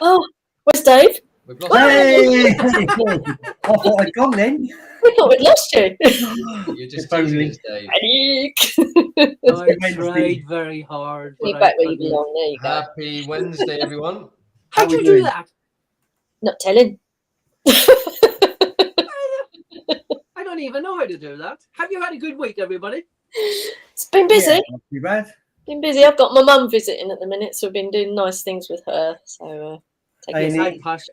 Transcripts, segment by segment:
Oh, where's Dave? We've lost Hey! I thought I'd gone then. We thought we'd lost you. You're just If only. teasing us, Dave. I tried very hard. You But back I where you couldn't. belong. There you go. Happy Wednesday, everyone. How'd How you we do doing? that? Not telling. I don't even know how to do that. Have you had a good week, everybody? It's been busy. Yeah, not too bad. Been busy. I've got my mum visiting at the minute, so we've been doing nice things with her. So Hey, taking Yes,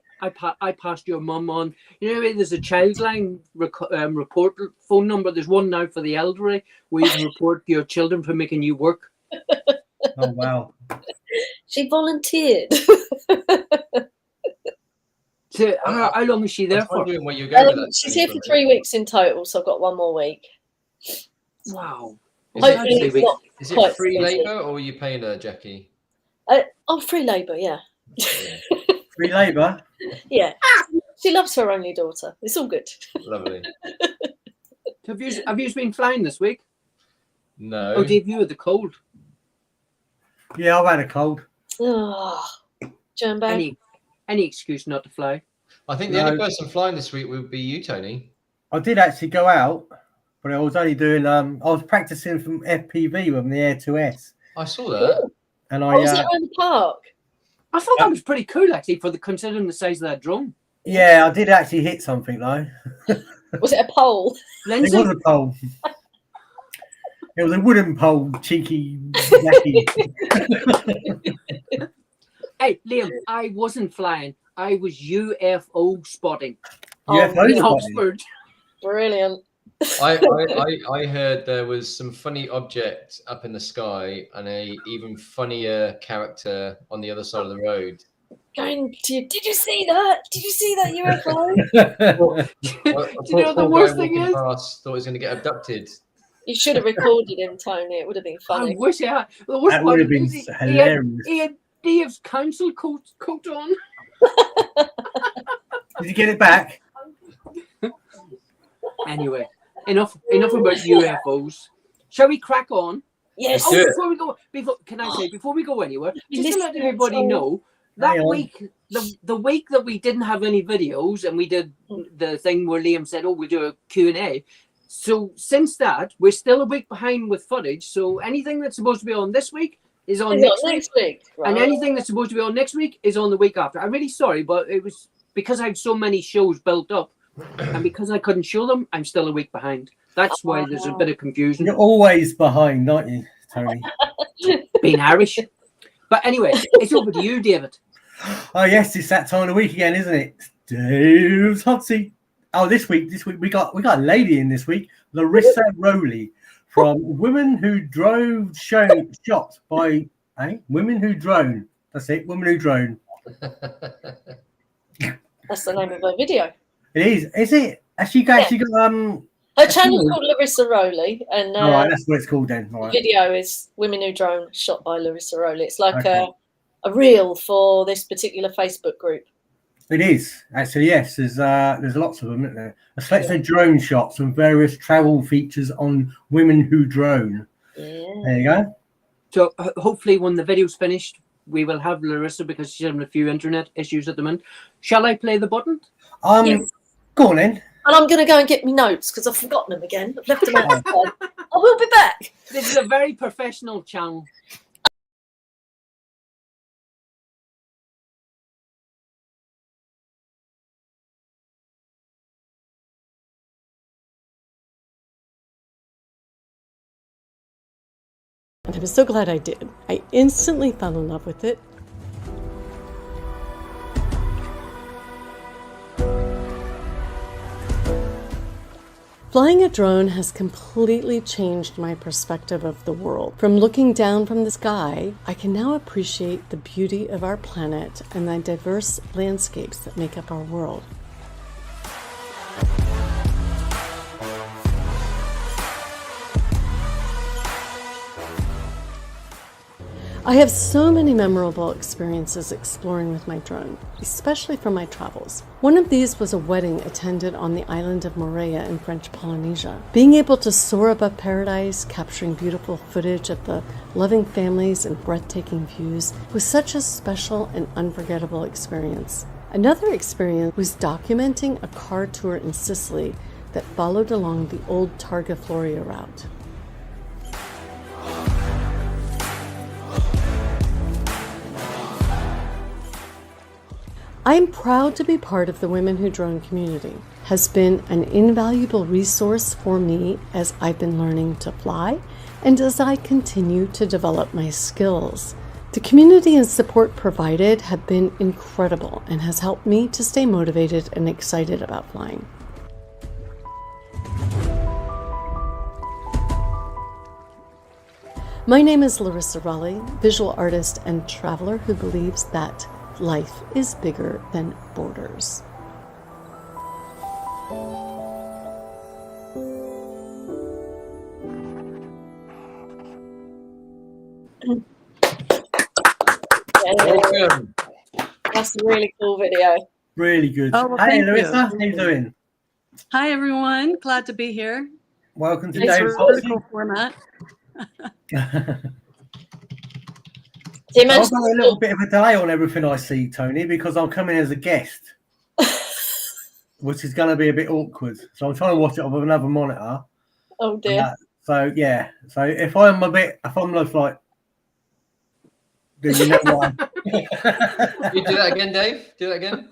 I passed your mum on. You know, there's a childline report phone number. There's one now for the elderly where you can report your children for making you work. Oh, wow. she volunteered. So, how long is she I there was for? wondering where you're going with that. She's here for 3 weeks in total, so I've got one more week. Wow. Hopefully Is it's it- not Is it quite free busy. labour or are you paying her, Jackie? Free labour, yeah. Free labour. Yeah. She loves her only daughter. It's all good. Lovely. Have you been flying this week? No. Oh, Dave, you had the cold. Yeah, I've had a cold. Oh, germ bag. Any excuse not to fly? I think the only person flying this week would be you, Tony. I did actually go out, but I was only doing. I was practicing from FPV with the Air 2S, I saw that. and Oh, I. was it around the park? I thought that was pretty cool, actually, considering the size of that drone. Yeah, I did actually hit something though. Was it a pole? It Lindsay, was a pole. It was a wooden pole, cheeky. Wacky. hey, Liam, I wasn't flying. I was UFO spotting UFO in spotting. Oxford. Brilliant. I heard there was some funny object up in the sky and a even funnier character on the other side of the road. Did you see that? Did you see that UFO? Do you know the worst thing is? Thought he was going to get abducted. You should have recorded him, Tony. It would have been I funny. wish I had. The worst That would have part been is hilarious. He had Dave's council coat on. Did you get it back? Anyway, enough about UFOs. Shall we crack on? Yes. Oh, do it. before we go, before we go anywhere, just to let Listening everybody to- know, that Hang on. week, the week that we didn't have any videos and we did the thing where Liam said, "Oh, we'll do a Q&A." So since that, we're still a week behind with footage. So anything that's supposed to be on this week is on Is it next week, next week? and Right. anything that's supposed to be on next week is on the week after. I'm really sorry, but it was because I had so many shows built up, and because I couldn't show them, I'm still a week behind. That's why there's a bit of confusion. You're always behind, aren't you, Tony? Being Irish. But anyway, it's over to you, David. Oh yes, it's that time of the week again, isn't it? Dave's hot seat. Oh, this week we got a lady in this week, Larissa Rowley, from Women Who Drove Shot by Women Who Drone. That's it, Women Who Drone. That's the name of her video. It is. Is it? Actually got Her channel's called Larissa Rowley, and all right, that's what it's called then. All the right. video is Women Who Drone, shot by Larissa Rowley. It's like Okay. a reel for this particular Facebook group. It is actually, yes. There's lots of them, isn't there? A selection of drone shots and various travel features on Women Who Drone. Yeah. There you go. So hopefully when the video's finished, we will have Larissa because she's having a few internet issues at the moment. Shall I play the button? Yes. Go on then. And I'm going to go and get me notes because I've forgotten them again. I've left them outside. I will be back. This is a very professional channel. And I was so glad I did. I instantly fell in love with it. Flying a drone has completely changed my perspective of the world. From looking down from the sky, I can now appreciate the beauty of our planet and the diverse landscapes that make up our world. I have so many memorable experiences exploring with my drone, especially from my travels. One of these was a wedding attended on the island of Moorea in French Polynesia. Being able to soar above paradise, capturing beautiful footage of the loving families and breathtaking views was such a special and unforgettable experience. Another experience was documenting a car tour in Sicily that followed along the old Targa Florio route. I am proud to be part of the Women Who Drone community. It has been an invaluable resource for me as I've been learning to fly and as I continue to develop my skills. The community and support provided have been incredible and has helped me to stay motivated and excited about flying. My name is Larissa Raleigh, visual artist and traveler who believes that life is bigger than borders. Welcome. That's a really cool video. Really good. Oh, well, Hey, thank Larissa, you. how you doing? Hi, everyone. Glad to be here. Welcome to Thanks Dave's for Hot the cool format. So you I've mentioned got a little bit of a delay on everything I see, Tony, because I'm coming as a guest, which is going to be a bit awkward. So I'm trying to watch it off of another monitor. oh dear. So yeah. So if I'm just like, then you know why. You do that again, Dave? Do that again?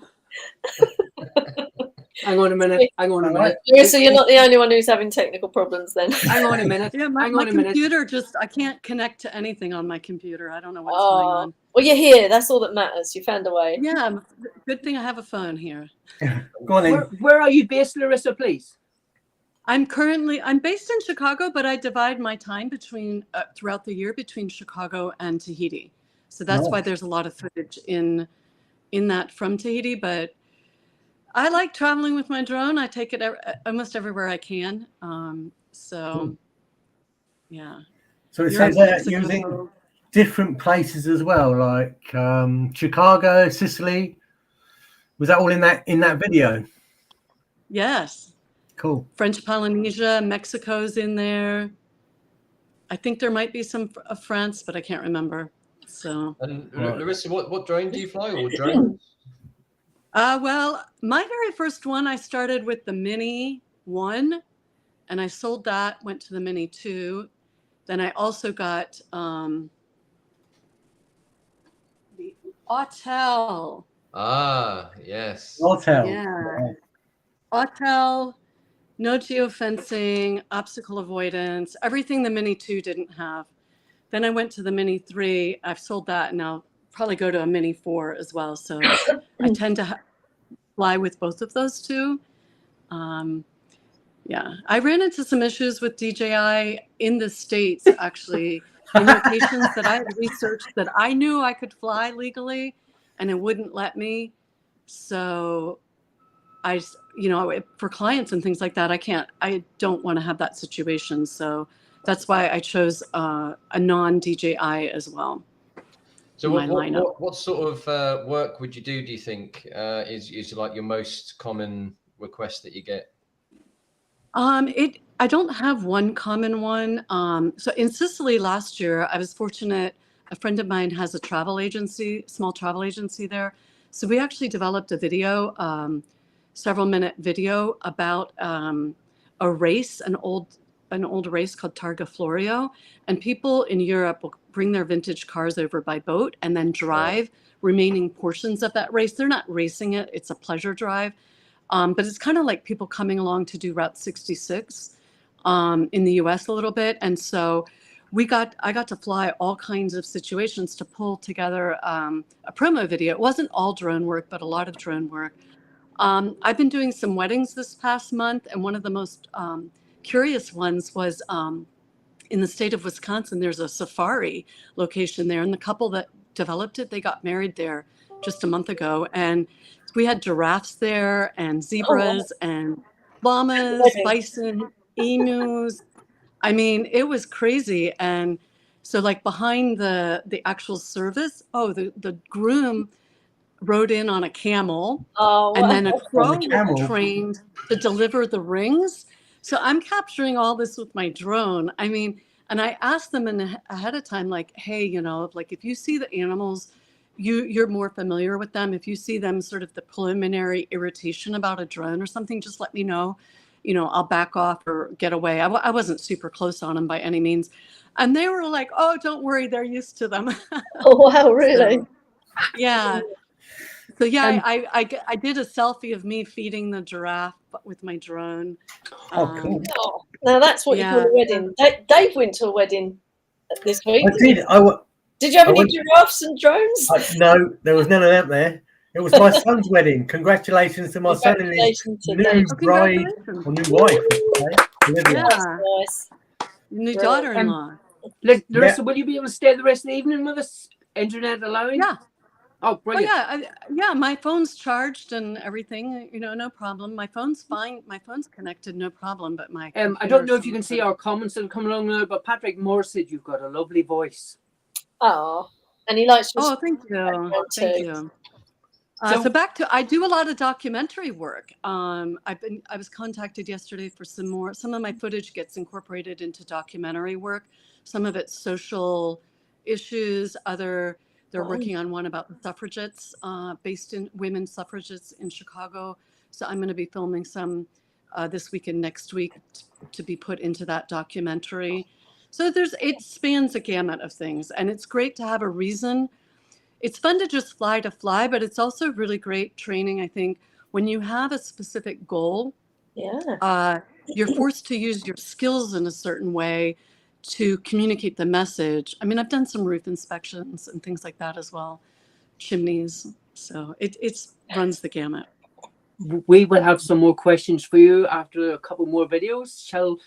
Hang on a minute. Hang on a minute. So you're not the only one who's having technical problems then. Hang on a minute. Yeah, Hang on a minute. computer I can't connect to anything on my computer. I don't know what's going on. Well, you're here. That's all that matters. You found a way. Yeah, good thing I have a phone here. Go on then. Where are you based, Larissa, please? I'm based in Chicago, but I divide my time between throughout the year between Chicago and Tahiti. So that's why there's a lot of footage in that from Tahiti. But I like traveling with my drone. I take it almost everywhere I can. Yeah. So it You're in says that Mexico. using different places as well, like Chicago, Sicily. Was that all in that video? Yes. Cool. French Polynesia, Mexico's in there. I think there might be some of France, but I can't remember. So. And Larissa, what drone do you fly, or drones? Well, my very first one, I started with the Mini 1, and I sold that, went to the Mini 2. Then I also got the Autel. Ah, yes. Hotel. Yeah. Autel, no geofencing, obstacle avoidance, everything the Mini 2 didn't have. Then I went to the Mini 3. I've sold that, and I'll probably go to a Mini 4 as well. So I tend to fly with both of those two. Yeah, I ran into some issues with DJI in the States, actually, in locations that I had researched that I knew I could fly legally, and it wouldn't let me. So for clients and things like that, I don't want to have that situation. So that's why I chose a non-DJI as well. So what sort of work would you do you think is like your most common request that you get? I don't have one common one. So in Sicily last year, I was fortunate. A friend of mine has a small travel agency there. So we actually developed a video, several-minute video about a race, an old race called Targa Florio, and people in Europe will bring their vintage cars over by boat and then drive remaining portions of that race. They're not racing it; it's a pleasure drive. But it's kind of like people coming along to do Route 66 in the US a little bit. And so I got to fly all kinds of situations to pull together a promo video. It wasn't all drone work, but a lot of drone work. I've been doing some weddings this past month, and one of the most curious ones was in the state of Wisconsin. There's a safari location there, and the couple that developed it, they got married there just a month ago. And we had giraffes there, and zebras, and llamas, bison, emus. I mean, it was crazy. And So like behind the actual service, the groom rode in on a camel, Oh, and then a crow On the camel. was trained to deliver the rings. So I'm capturing all this with my drone. I mean, and I asked them ahead of time, like, hey, you know, like if you see the animals, you're more familiar with them. If you see them sort of the preliminary irritation about a drone or something, just let me know. You know, I'll back off or get away. I wasn't super close on them by any means. And they were like, oh, don't worry, they're used to them. oh wow, really? So, yeah. So yeah, And- I did a selfie of me feeding the giraffe with my drone. Oh, cool. Oh, now that's what you call Yeah. a wedding. Dave went to a wedding this week. I did. Did you have I any went- giraffes and drones? No, there was none of that there. It was my son's wedding. Congratulations to my son and his Congratulations to new Dave. Oh, bride congratulations. or new wife. Okay? Olivia. Yeah. That's nice. New Brilliant. daughter-in-law. Larissa, will you be able to stay the rest of the evening with us? Internet allowing? Yeah. Oh, Oh brilliant. yeah, my phone's charged and everything. You know, no problem. My phone's fine. My phone's connected, no problem. But my I don't know if you can see our comments that have come along now, but Patrick Moore said you've got a lovely voice. Oh, and he likes your Oh, thank you, thank you. So- So back to, I do a lot of documentary work. I was contacted yesterday for some of my footage gets incorporated into documentary work. Some of it's social issues, they're Wow. working on one about the suffragettes, based in women suffragettes in Chicago. So I'm going to be filming some this week and next week to be put into that documentary. So it spans a gamut of things, and it's great to have a reason. It's fun to just fly, but it's also really great training, I think, when you have a specific goal. Yeah. You're forced to use your skills in a certain way to communicate the message. I mean, I've done some roof inspections and things like that as well, chimneys. So it runs the gamut. We will have some more questions for you after a couple more videos. Shall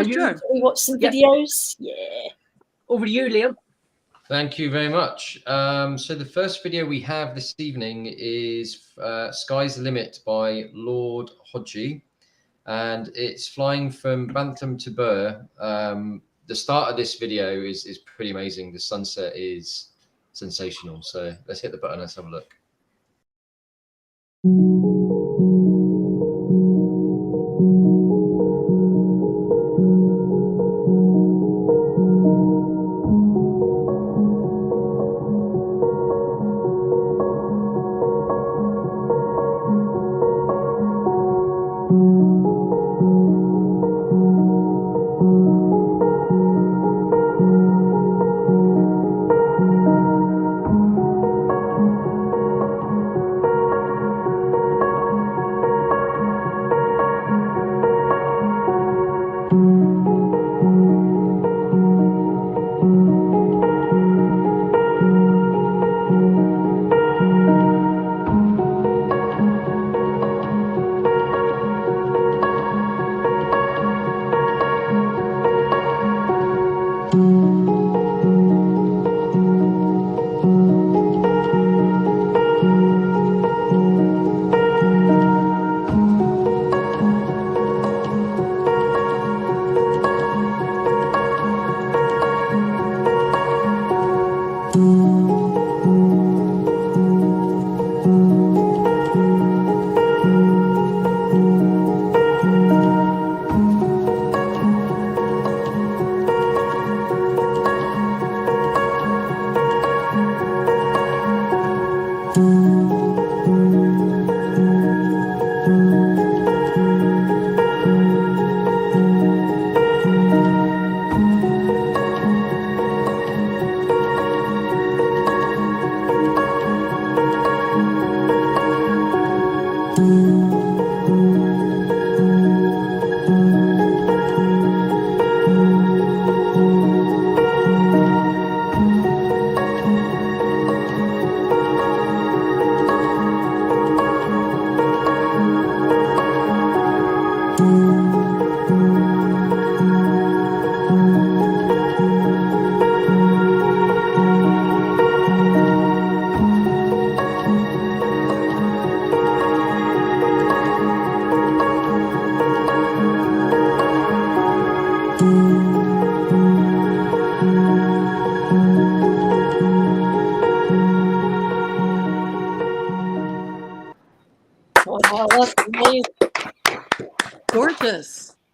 you? Sure. Can we watch some Yeah. videos? Yeah. Over to you, Liam. Thank you very much. So the first video we have this evening is Sky's the Limit by Lord Hodgie, and it's flying from Bantam to Burr. The start of this video is pretty amazing. The sunset is sensational. So let's hit the button. Let's have a look.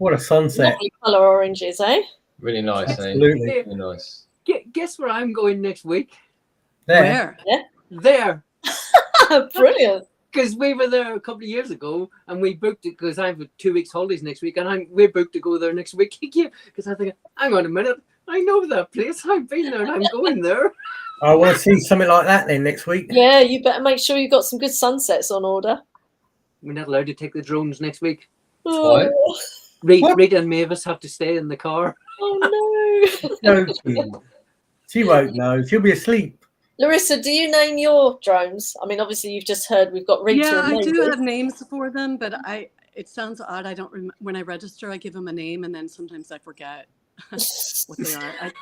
What a sunset. Lovely colour oranges, eh? Really nice, eh? Absolutely. Really nice. Guess where I'm going next week? There. Where? There. Brilliant. Because we were there a couple of years ago and we booked it because I have 2 weeks holidays next week and we're booked to go there next week because I think, hang on a minute, I know that place. I've been there and I'm going there. I want to see something like that then next week. Yeah, you better make sure you've got some good sunsets on order. We're not allowed to take the drones next week. Why? Oh, What? Rita and Mavis have to stay in the car. oh no. No, she won't know. She'll be asleep. Larissa, do you name your drones? I mean, obviously you've just heard we've got Rita Yeah, and I do Mavis. have names for them, but it sounds odd. I don't when I register, I give them a name, and then sometimes I forget what they are.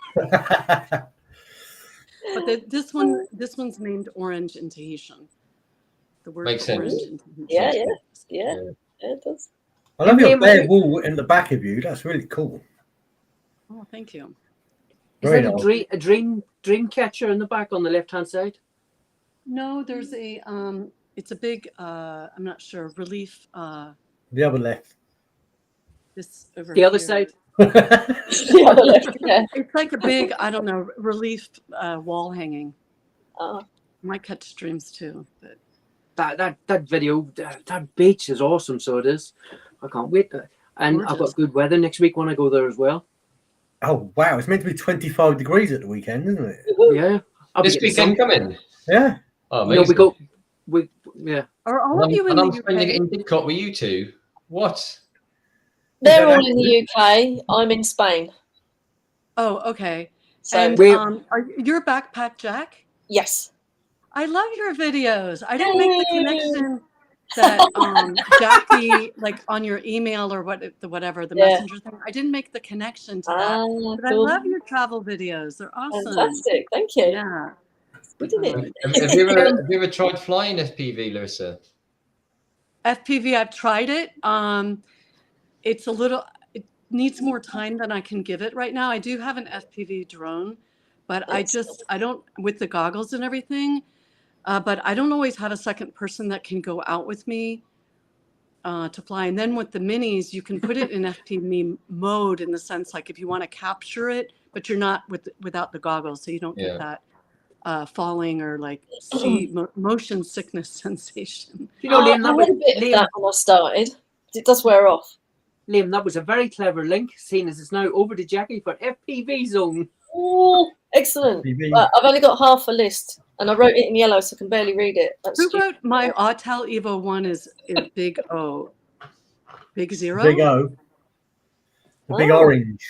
But this one's named Orange in Tahitian. The word Makes orange sense. in Tahitian. Yeah, yeah, it does. I love your Yeah, bare wall in the back of you. That's really cool. Oh, thank you. Is Very that nice. a dream catcher in the back on the left hand side? No, there's a it's a big I'm not sure relief. The other left. This over The other here. side. The other left, yeah. It's like a big, I don't know, relief wall hanging. Oh, Might catch streams too, but That video, that beach is awesome. So it is. I can't wait. And I've Gorgeous. got good weather next week when I go there as well. Oh, wow. It's meant to be 25 degrees at the weekend, isn't it? Yeah. I'll be This getting weekend coming. Yeah. Oh, No, amazing. yeah. are all of you in and I'm the spending it UK? in Didcot with you two. What? they're that all in the UK. I'm in Spain. Oh, okay. So And Where- you're Backpack Jack? yes. I love your videos. I didn't make the connection that Jackie, like on your email or whatever, the Yeah. messenger thing. I didn't make the connection to that. Ah, But I cool. love your travel videos. They're awesome. Fantastic. Thank you. Yeah. Good, isn't it? Have you ever tried flying FPV, Larissa? FPV, I've tried it. It needs more time than I can give it right now. I do have an FPV drone, but I don't, with the goggles and everything, but I don't always have a second person that can go out with me to fly. And then with the minis, you can put it in FPV mode in the sense, like if you want to capture it, but you're not without the goggles, so you don't Yeah. get that falling or like motion sickness sensation. You know, Oh, Liam, I had a bit of that when I started. It does wear off. Liam, that was a very clever link, seeing as it's now over to Jackie for FPV zone. Oh, excellent. FPV. I've only got half a list, and I wrote it in yellow, so I can barely read it. That's Who stupid. wrote my Autel Evo 1 is big O? Big zero? Big O. The big Oh. orange.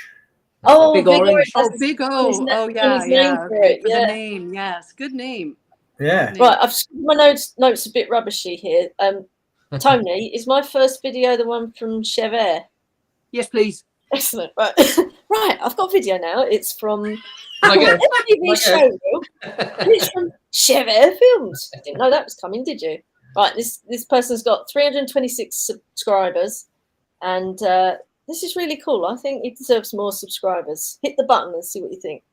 Oh, Big Big Orange. Orange. Oh, That's Big and O. his na- Oh, and yeah, his name yeah. for it, For yeah. the name, yes. Good name. Yeah. Right, my notes a bit rubbishy here. Tony, is my first video the one from Chever? Yes, please. Excellent. Right, right. I've got a video now. It's from Can I get- FPV Okay. showreel, and it's from Chever Films. Didn't know that was coming, did you? Right, this person's got 326 subscribers, and this is really cool. I think he deserves more subscribers. Hit the button and see what you think.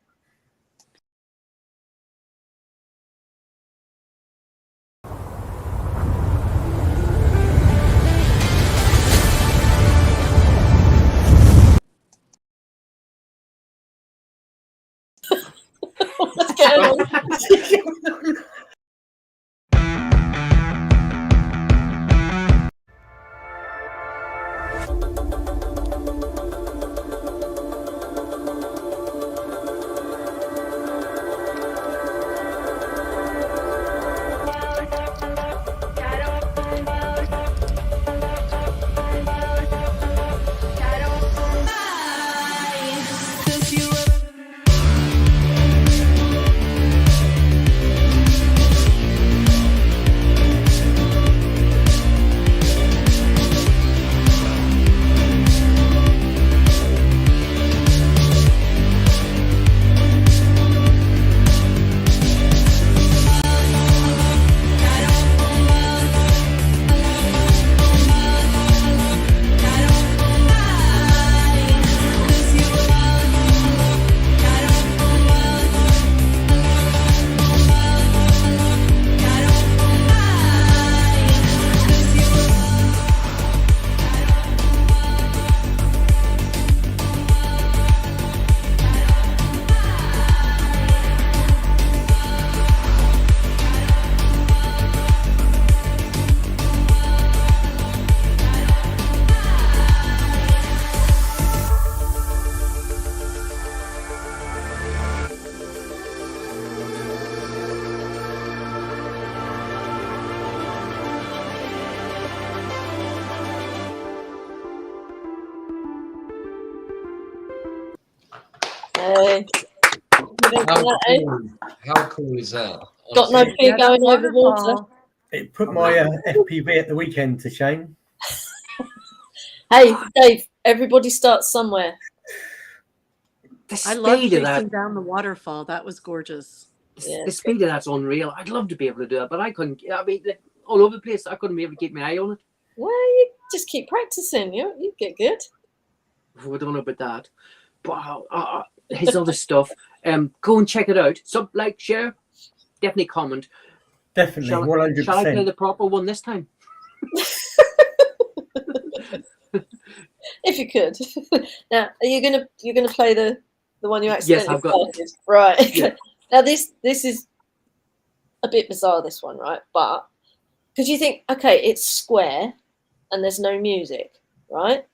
What's going on? Hey. How cool is that? Got no Honestly. pee going over water. It put my FPV at the weekend to shame. Hey, Dave, everybody starts somewhere. The I love speed of chasing that. down the waterfall. That was gorgeous. Yeah. The speed of that's unreal. I'd love to be able to do it, but I couldn't. I mean, all over the place. I couldn't be able to keep my eye on it. Well, you just keep practicing. You get good. I don't know about that. But his other stuff. Go and check it out. Sub, like, share, definitely comment. Definitely, Shall 100%. I play the proper one this time? If you could. Now, are you gonna play the one you accidentally I've got- started? Right. Yeah. Now this is a bit bizarre, this one, right? But because you think, okay, it's square and there's no music, right?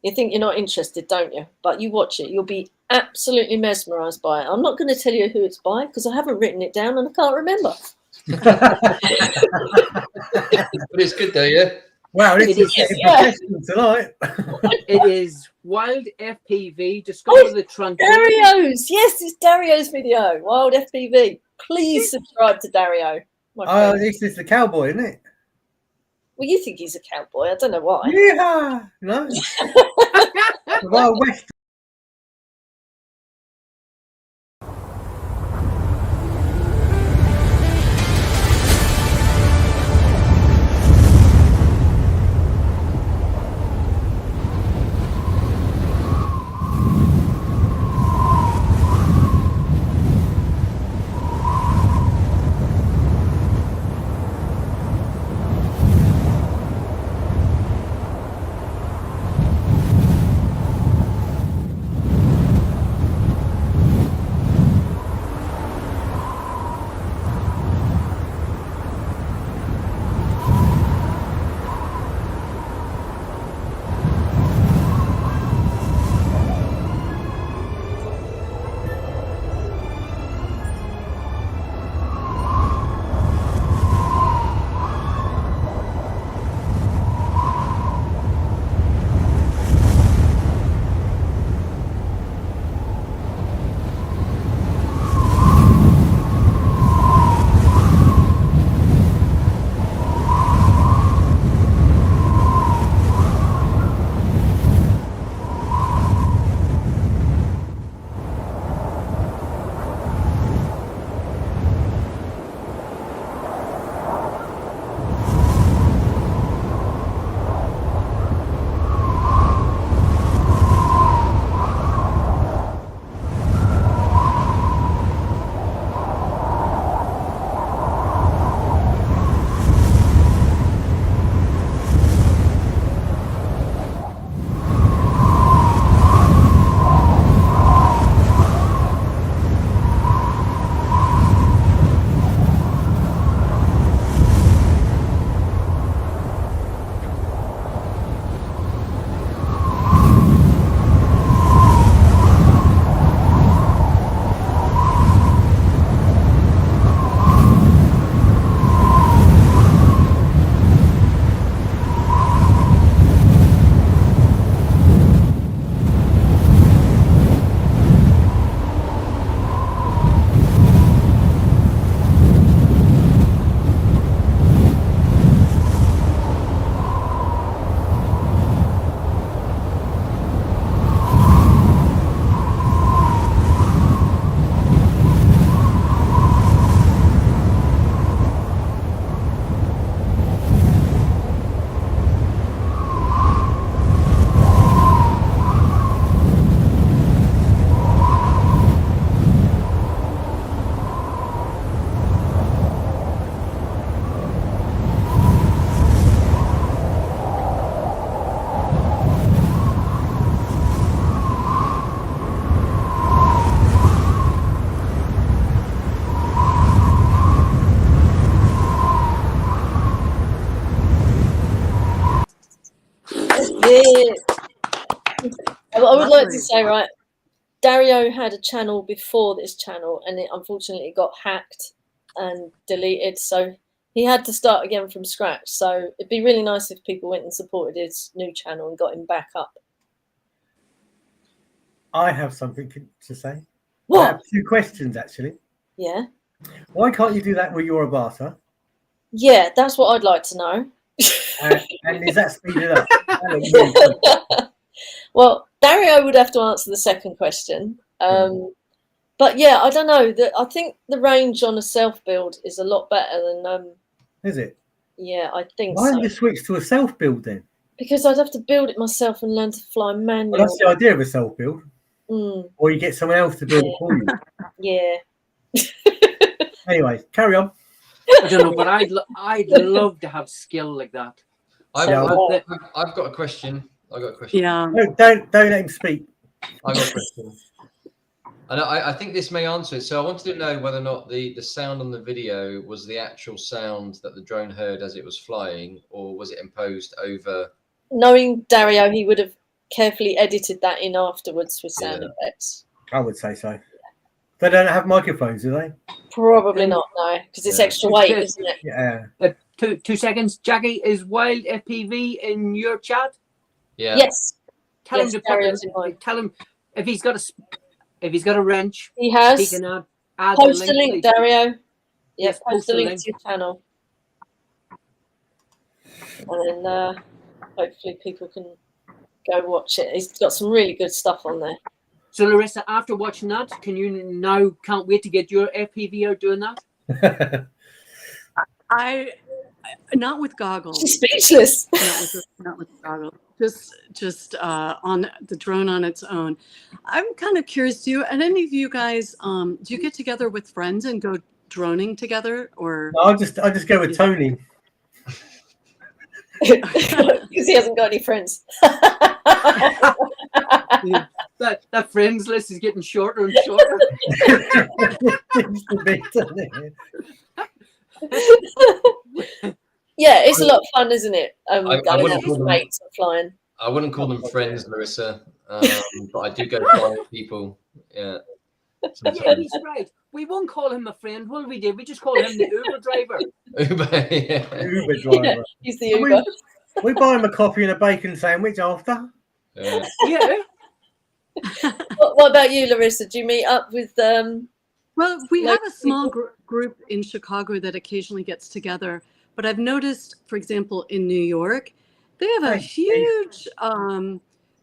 You think you're not interested, don't you? But you watch it, you'll be absolutely mesmerized by it. I'm not going to tell you who it's by because I haven't written it down and I can't remember. But it's good though, yeah. Wow, this It is is, getting yeah. professional tonight. It is Wild FPV. Discover the tranquility. Dario's, yes, it's Dario's video. Wild FPV. Please subscribe to Dario. My Oh, friend. this is the cowboy, isn't it? Well, you think he's a cowboy? I don't know why. Yeah, no. The Wild West. Yeah. I would like to Lovely. say, right, Dario had a channel before this channel and it unfortunately got hacked and deleted. So he had to start again from scratch. So it'd be really nice if people went and supported his new channel and got him back up. I have something to say. I What? have 2 questions actually. Yeah. Why can't you do that with your Avata? Yeah, that's what I'd like to know. And is that speeded up? That looks really quick. Well, Dario would have to answer the second question. But yeah, I don't know. I think the range on a self build is a lot better than. Is it? Yeah, I think Why so. don't you switch to a self build then? Because I'd have to build it myself and learn to fly manual. Well, that's the idea of a self build. Mm, Or you get someone else to build it for you. yeah. Anyway, carry on. I don't know, but I'd love to have skill like that. I've So, got a question. I've got a question. Yeah. No, don't let him speak. I got a question. And I think this may answer it. So I wanted to know whether or not the sound on the video was the actual sound that the drone heard as it was flying, or was it imposed over? knowing Dario, he would have carefully edited that in afterwards with sound effects. I would say so. They don't have microphones, do they? Probably not, no, because it's Yeah. extra weight, isn't it? Yeah. 2 seconds. Jackie, is Wild FPV in your chat? Yeah. Yes, Tell Yes, him to Dario's in mine. tell him if he's got a wrench, he he has. can add Post the the link, please. Dario. Yeah, Yes, post the link to your channel. And then hopefully people can go watch it. He's got some really good stuff on there. So Larissa, after watching that, can't wait to get your FPV out doing that? I not with goggles. She's speechless. Not with goggles. Just on the drone on its own. I'm kind of curious. Do any of you guys do you get together with friends and go droning together, or? I'll just go with Tony. Because he hasn't got any friends. That friends list is getting shorter and shorter. Seems to be, doesn't it? Yeah, it's a lot of fun, isn't it? I Going wouldn't out call with them- mates and flying. I wouldn't call them friends, Larissa, but I do go fly with people. Yeah. Yeah, Sometimes. he's right. We won't call him a friend. What we did, we just call him the Uber driver. Uber, yeah. Uber driver. He's the Uber. We buy him a coffee and a bacon sandwich after. Yeah. Yeah. What about you, Larissa? Do you meet up with Well, we have a Like small group in Chicago that occasionally gets together, but I've noticed, for example, in New York, they have a huge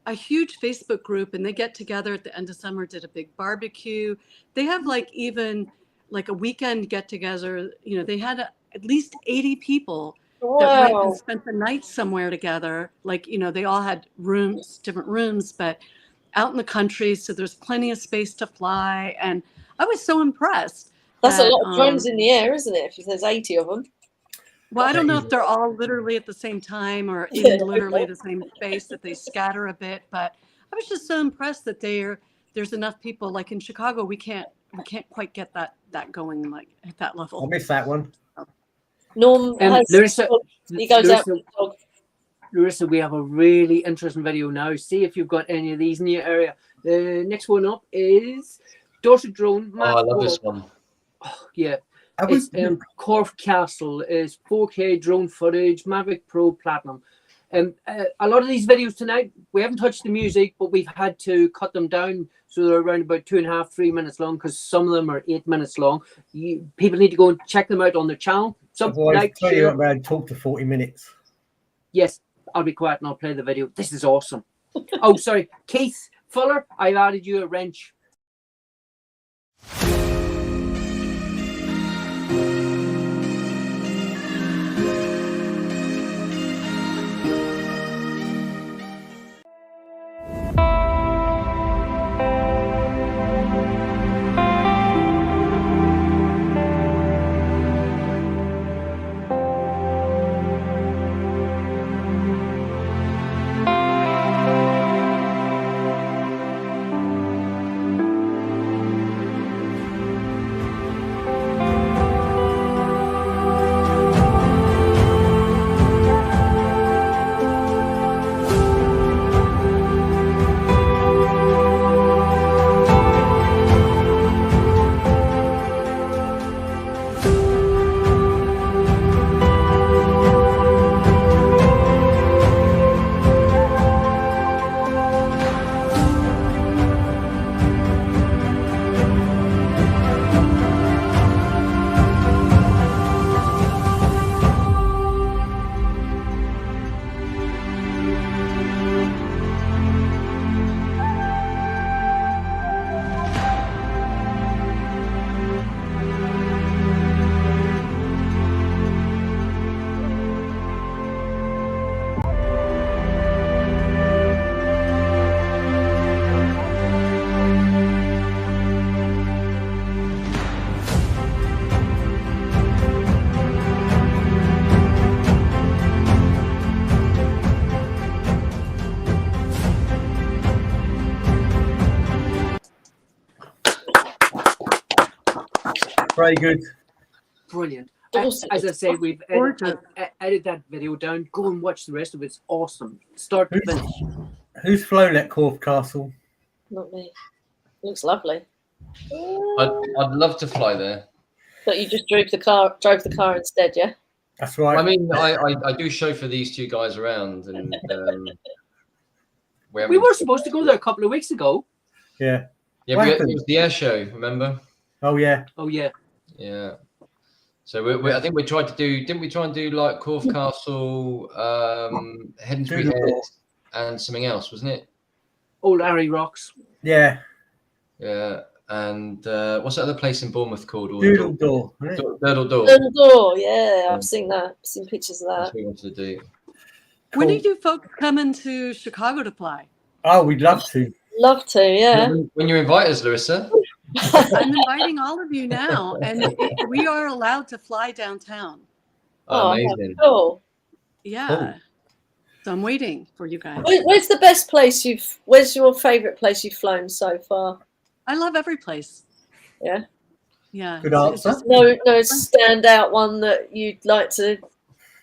Facebook group, and they get together at the end of summer, did a big barbecue. They have even like a weekend get together. You know, they had at least 80 people that went and spent the night somewhere together. Like, you know, they all had different rooms, but out in the country, so there's plenty of space to fly. And I was so impressed. That's a that, lot of drones in the air, isn't it? If there's 80 of them. Well, I don't know if they're all literally at the same time or in literally the same space, that they scatter a bit, but I was just so impressed that there's enough people. Like in Chicago, we can't quite get that going like at that I level. missed that one. Norm has Larissa, he goes out with the dog. Larissa, we have a really interesting video now. See if you've got any of these in your area. The next one up is Dorset Drone. Oh, I love this one. Oh, yeah. I was, It's Cork Castle is 4K drone footage, Mavic Pro Platinum. A lot of these videos tonight, we haven't touched the music, but we've had to cut them down, so they're around about 2.5, 3 minutes long, because some of them are 8 minutes long. People need to go and check them out on their channel. otherwise, Tony went around and talked to 40 minutes. Yes, I'll be quiet and I'll play the video. This is awesome. Oh, sorry, Keith Fuller, I've added you a wrench. Very good. Brilliant. Awesome. As I say, we've Gorgeous. edited that video down. Go and watch the rest of it. It's awesome. Start to finish. Who's flown at Corfe Castle? Not me. Looks lovely. I'd love to fly there. But you just drove the car instead, yeah? That's right. I mean, I do chauffeur these two guys around, and We were supposed to go there a couple of weeks ago. Yeah. Yeah, What it happened? was the air show. Remember? Oh yeah. Oh yeah. Yeah. So I think we tried to do. Didn't we try and do like Corfe Castle, Hedensbury Head, and something else, wasn't it? Old Harry Rocks. Yeah. Yeah. And what's that other place in Bournemouth called? Doodle Door. isn't it? Doodle Door. The door, yeah, I've seen that. I've seen pictures of That's that. what we wanted to do. When Cool. did you folks come into Chicago to fly? Oh, we'd love to. Love to, yeah. When you invite us, Larissa. I'm inviting all of you now, and we are allowed to fly downtown. Oh, Amazing. Cool. Yeah. So I'm waiting for you guys. Where's the best place where's your favourite place you've flown so far? I love every place. Yeah. Yeah. Good It's answer. just- No standout one that you'd like to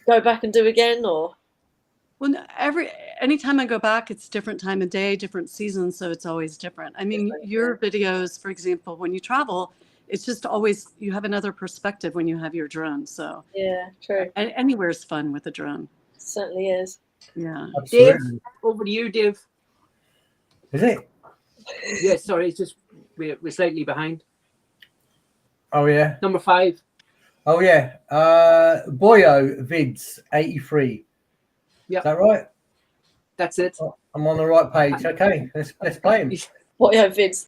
go back and do again, or Well, anytime I go back, it's different time of day, different season, so it's always different. I mean, your videos, for example, when you travel, it's just always you have another perspective when you have your drone. So yeah, true. anywhere's fun with a drone. Certainly is. Yeah. Absolutely. Over to you, Dave. Is it? Yeah, sorry, it's just we're slightly behind. Oh yeah. Number 5. Oh yeah. Boyo Vids 83. Yeah. Is that right? That's it. I'm on the right page. Okay, let's play him. What your vids?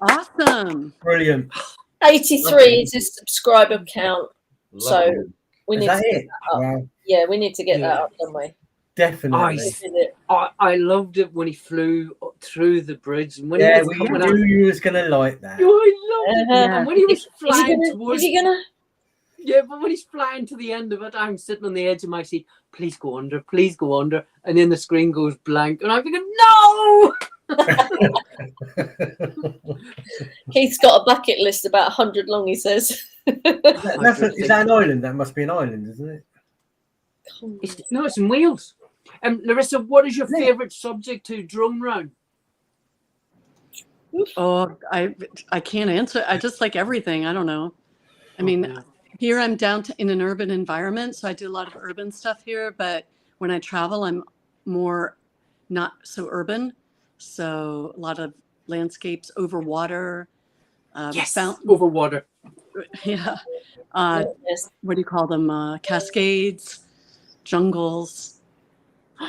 Awesome. Brilliant. 83 is his subscriber count. Lovely. So we Is need that to get it? that up. Wow. Yeah, we need to get that Yeah. up, don't we? Definitely. Nice. We did it. I loved it when he flew through the bridge and when Yeah, he was we coming out. knew you was gonna like that. Oh, I loved it. Uh-huh. And when he was Is flying he towards, gonna? yeah, but when he's flying to the end of it, I'm sitting on the edge of my seat. Please go under, please go under, and then the screen goes blank, and I'm thinking, no. Keith's got a bucket list about 100 long, he says. Is that an island? That must be an island, isn't it? It's in Wales. Larissa, what is your favourite subject to drone round? Oh, I can't answer. I just like everything. I don't know. I mean, here I'm down in an urban environment, so I do a lot of urban stuff here. But when I travel, I'm more not so urban. So a lot of landscapes over water. Over water. Yeah. Yes. What do you call them? Cascades, jungles.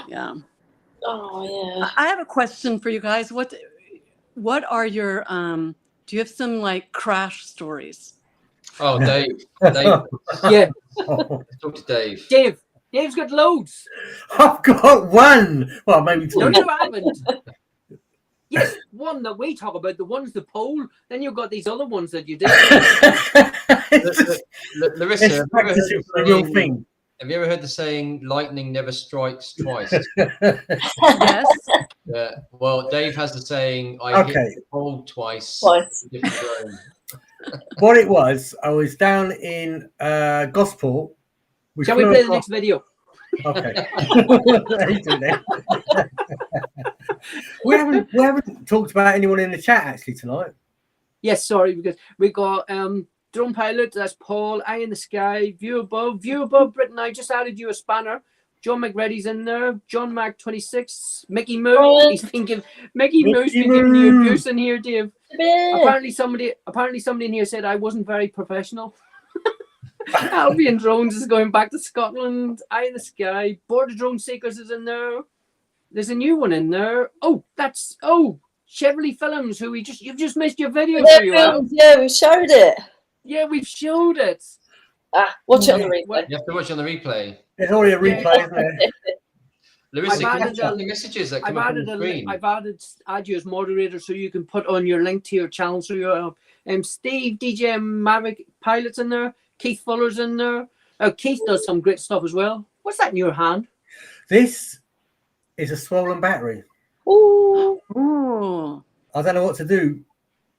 Yeah. Oh yeah. I have a question for you guys. What are your do you have some like crash stories? Oh, Dave. Yeah, Talk to Dave. Dave's got loads. I've got one. Well, maybe two. No, you haven't. Yes, one that we talk about, the one's the pole. Then you've got these other ones that you did. Larissa, It's practicing for the real thing. have you ever heard the saying, lightning never strikes twice? Yes. Yeah. Well, Dave has the saying, I hit the pole twice. Twice. Different drone. What it was, I was down in Gosport. Shall we play the next video? Okay. we haven't talked about anyone in the chat actually tonight. Yes, sorry, because we got drone pilot, that's Paul, Eye in the Sky, View Above, Britain. I just added you a spanner. John McReady's in there, John Mac 26, Mickey Moo. He's thinking Mickey Moo's been giving you abuse in here, Dave. Apparently somebody in here said I wasn't very professional. Albion Drones is going back to Scotland. Eye in the Sky, Border Drone Seekers is in there. There's a new one in there. Chevrolet Films, who you've just missed your video. Yeah, we showed it. Yeah, we've showed it. Watch it on the replay. You have to watch on the replay. There's already a replay, isn't there? Larissa, I've can you added check the messages that come up on the screen? I've add you as moderator so you can put on your link to your channel. So you're Steve, DJ Maverick Pilot's in there. Keith Fuller's in there. Keith does some great stuff as well. What's that in your hand? This is a swollen battery. Ooh. I don't know what to do.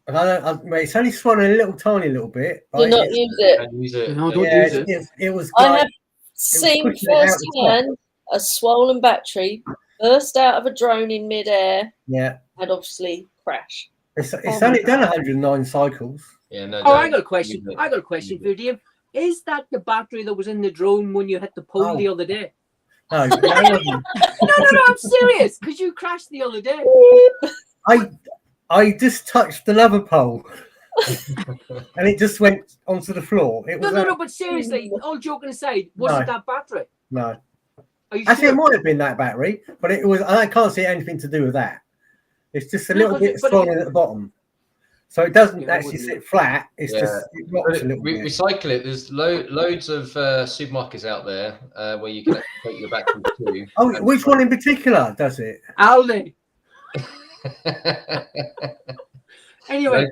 It's only swollen a tiny little bit. Do not use it. And use it. No, don't use it. It was. I have seen firsthand a swollen battery burst out of a drone in midair. Yeah. And obviously crash. It's only done 109 cycles. Yeah, no. I got a question. I got a question for you, Dave. Is that the battery that was in the drone when you hit the pole the other day? No, No, I'm serious. Because you crashed the other day. I just touched another pole, and it just went onto the floor. It was No. But seriously, all joking aside, was it that battery? No. Are you Actually, sure? it might have been that battery, but it was. I can't see anything to do with that. It's just a little bit swollen at the bottom, so it doesn't actually sit flat. It's just it rocks a little bit. Recycle it. There's loads of supermarkets out there where you can actually take your battery to. Oh, which one in particular does it? Aldi. Anyway,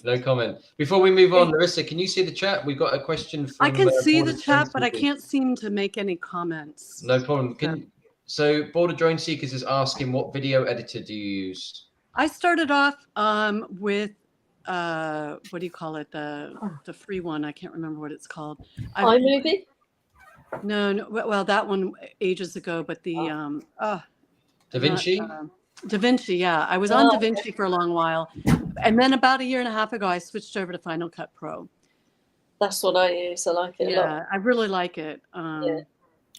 no comment. Before we move on, Larissa, can you see the chat? We've got a question from I can see Border the chat, but I Drone can't seem to make any comments. Seekers. No problem. So Border Drone Seekers is asking, what video editor do you use? I started off with what do you call it? The free one. I can't remember what it's called. iMovie? No. Well, that one ages ago, but the DaVinci? DaVinci, yeah. I was on DaVinci for a long while. And then about a year and a half ago, I switched over to Final Cut Pro. That's what I use. I like it a lot. Yeah, I really like it. Are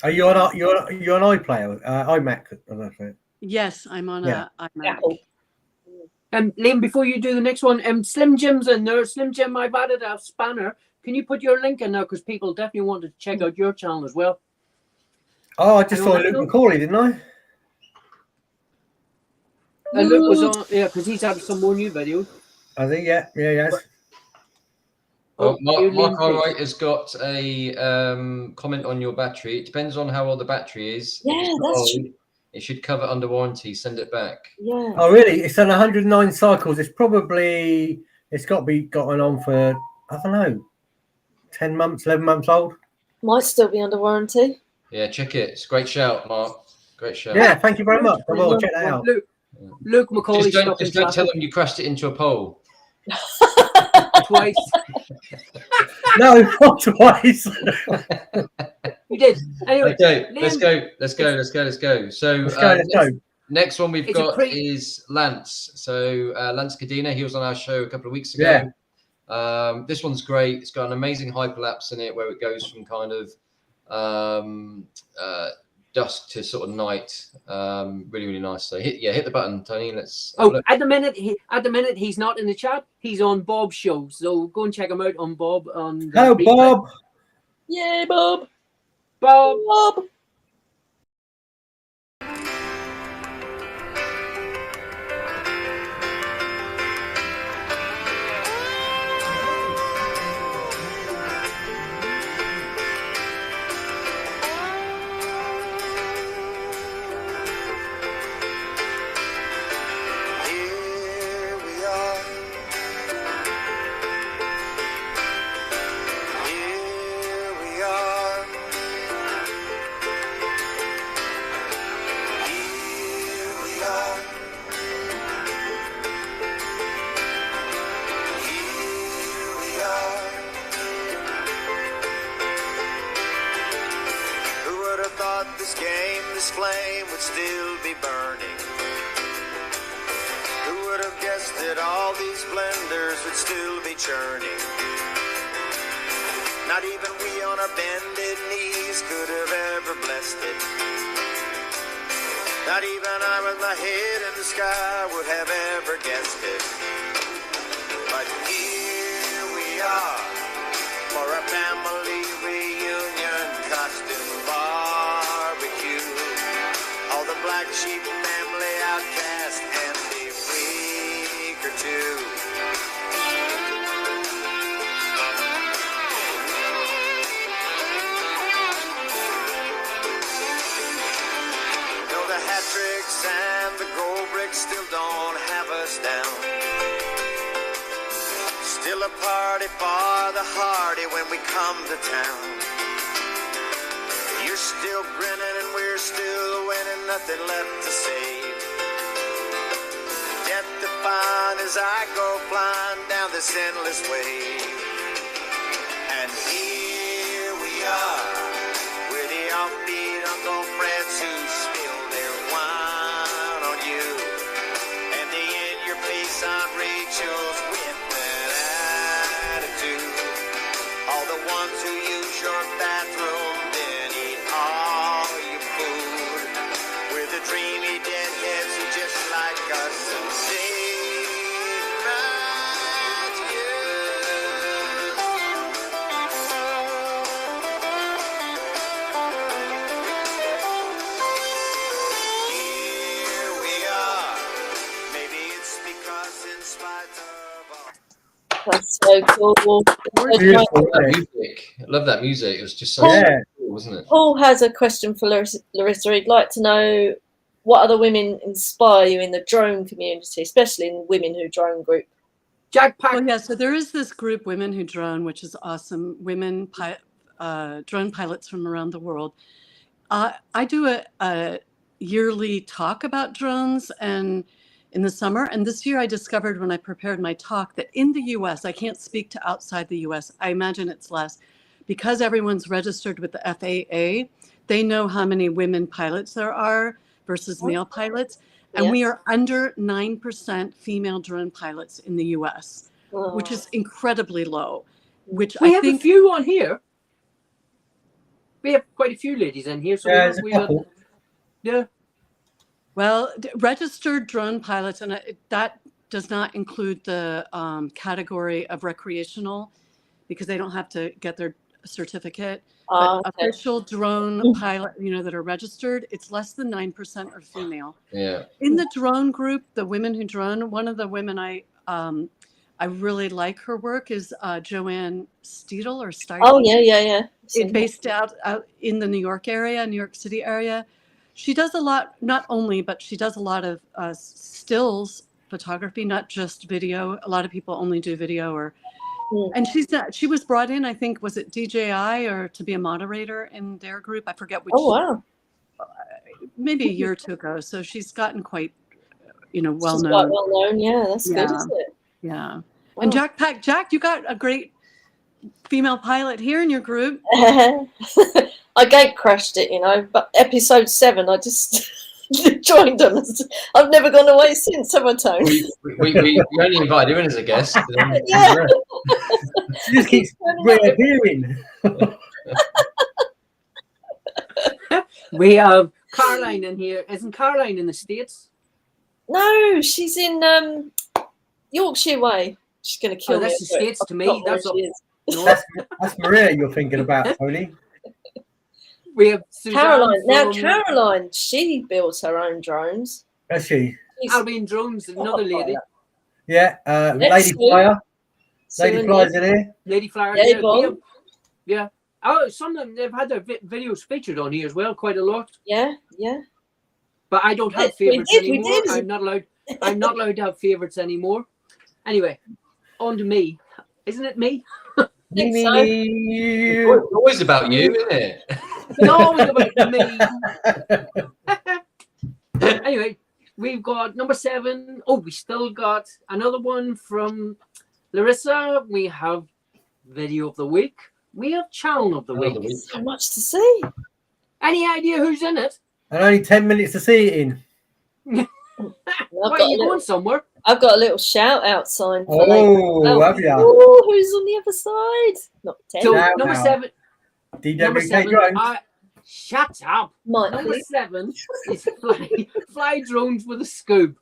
you on iPlayer, iMac? I don't know. Yes, I'm on a iMac. Apple. Liam, before you do the next one, Slim Jim's in there. Slim Jim, I've added a spanner. Can you put your link in there? Because people definitely want to check out your channel as well. Oh, I just saw Luke McCauley, didn't I? And Luke was on, because he's had some more new videos. I think, yes. Well, Mark Allwright has got a comment on your battery. It depends on how old the battery is. Yeah, that's true. It should cover under warranty. Send it back. Yeah. Oh, really? It's done 109 cycles. It's got to be gotten on for, I don't know, 10 months, 11 months old. Might still be under warranty. Yeah, check it. It's a great shout, Mark. Great shout. Yeah, thank you very much. I will check that out. Luke McCauley. Just don't tell them you crashed it into a pole. twice. No, not twice. You did. Anyway, Okay, Liam, let's go. So Let's go. next one we've It's a got pre- is Lance. So Lance Cadena, he was on our show a couple of weeks ago. This one's great. It's got an amazing hyperlapse in it where it goes from kind of dusk to sort of night. Really, really nice. So hit the button, Tony. Let's. Oh, at the minute he's not in the chat. He's on Bob's show, so go and check him out on Bob. On the Hello, replay. Bob. Yay, Bob. Bob. Bob. Here we are. Here we are. Here we are. Here we are. Who would have thought this game, this flame would still be burning? Who would have guessed that all these blenders would still be churning? Not even we on our bended knees could have ever blessed it. Not even I with my head in the sky would have ever guessed it. But here we are for a family reunion costume barbecue. All the black sheep family outcast and a week or two. No, the hat tricks and the gold bricks still don't have us down. Still a party for the hardy when we come to town. You're still grinning and we're still winning, nothing left to save. Death defined as I go flying down this endless wave. And here we are, we're the offbeat Uncle Freds who spilled their wine on you. And the in-your-face Aunt Rachel's with an attitude. All the ones who use your bathroom, then eat all your food. We're the dreamy deadheads who just like us and say right to you. Here we are. Maybe it's because in spite of all. That's so cool. Beautiful. That music. I love that music. It was just so Yeah. cool, wasn't it? Paul has a question for Larissa. He'd like to know what other women inspire you in the drone community, especially in Women Who Drone group. Jack Pack. Well, yeah, so there is this group, Women Who Drone, which is awesome. Women drone pilots from around the world. I do a yearly talk about drones and in the summer. And this year I discovered when I prepared my talk that in the US, I can't speak to outside the US. I imagine it's less. Because everyone's registered with the FAA, they know how many women pilots there are versus male pilots. And we are under 9% female drone pilots in the US, which is incredibly low, which We I have think a few on here. We have quite a few ladies in here. So Yeah, there's a we got, couple. yeah. Well, registered drone pilots, and that does not include the category of recreational because they don't have to get their certificate. But Okay. official drone pilot, that are registered, it's less than 9% are female. Yeah. In the drone group, the Women Who Drone, one of the women I really like her work is Joanne Steidel or Steidel. Oh, yeah. It's based out in the New York area, New York City area. She does a lot, not only, but she does a lot of stills photography, not just video. A lot of people only do video and she was brought in, I think, was it DJI or to be a moderator in their group? I forget which. Oh, wow. Maybe a year or two ago. So she's gotten quite, well She's known. quite well known. Yeah, that's good, isn't it? Yeah. And Jackpack Jack, you got a great female pilot here in your group. I gate crashed it, but episode 7, I just joined them. I've never gone away since, have I, Tony? We only invited you in as a guest. Yeah. She just keeps reappearing. We have Caroline in here. Isn't Caroline in the States? No, she's in Yorkshire way. She's going to kill Oh, me. that's the States to me. Forgot where That's she is. No. That's Maria you're thinking about, Tony. We have Suzanne Caroline. Now, from Caroline, she builds her own drones. Is she? She's Albion Drones, another lady. Yeah, Lady Let's see. Flyer. Lady Susan Flyer's in here. Lady Flower. Yeah, Yeah, Yvonne. yeah. Oh, some of them, they've had their videos featured on here as well, quite a lot. Yeah. But I don't have We favorites did, we anymore. did. I'm not allowed to have favorites anymore. Anyway, on to me. Isn't it me? Think so. It's always about you, isn't it? No, it's about me. Anyway, we've got number 7. Oh, we still got another one from Larissa. We have video of the week. We have channel of the week. So much to see. Any idea who's in it? And only 10 minutes to see it in. Why are you going somewhere? I've got a little shout out sign for Oh, have you? Oh, who's on the other side? Not 10. So Now, number now. 7. Number DWK 7. Drones. Shut up. Might Number be. 7 is fly drones with a scoop.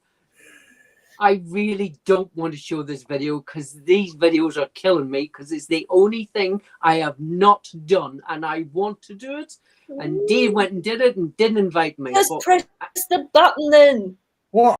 I really don't want to show this video because these videos are killing me because it's the only thing I have not done and I want to do it. And Dave went and did it and didn't invite me. Just But press the button then. What?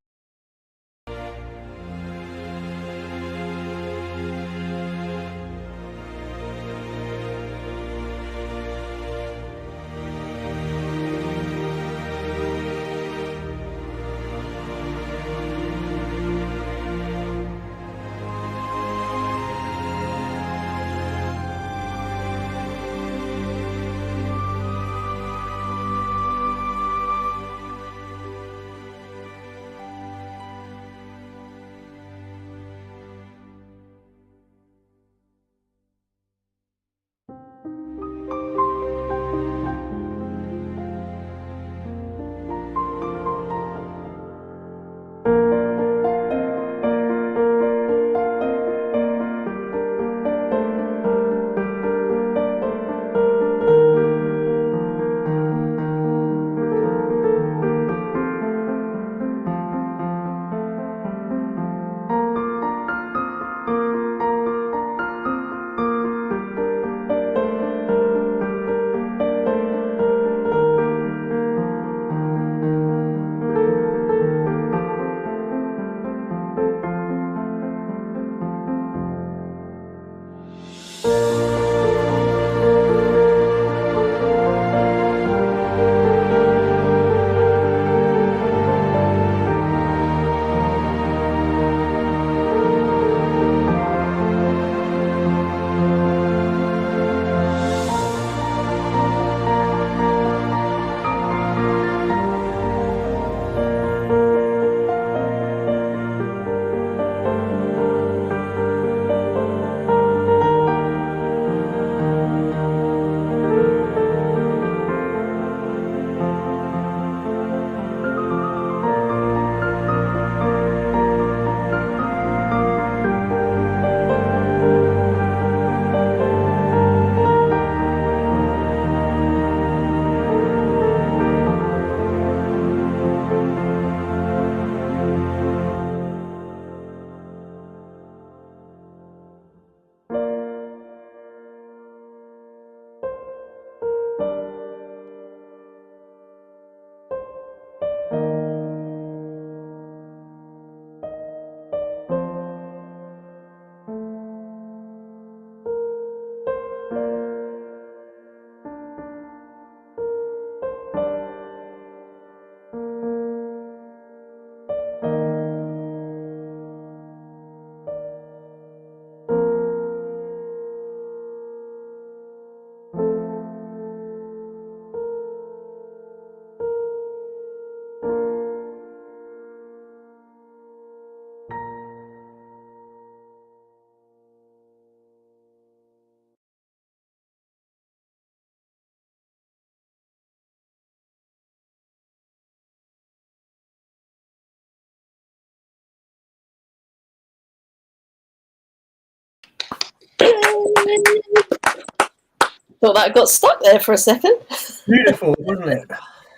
Thought that got stuck there for a second. Beautiful, wasn't it?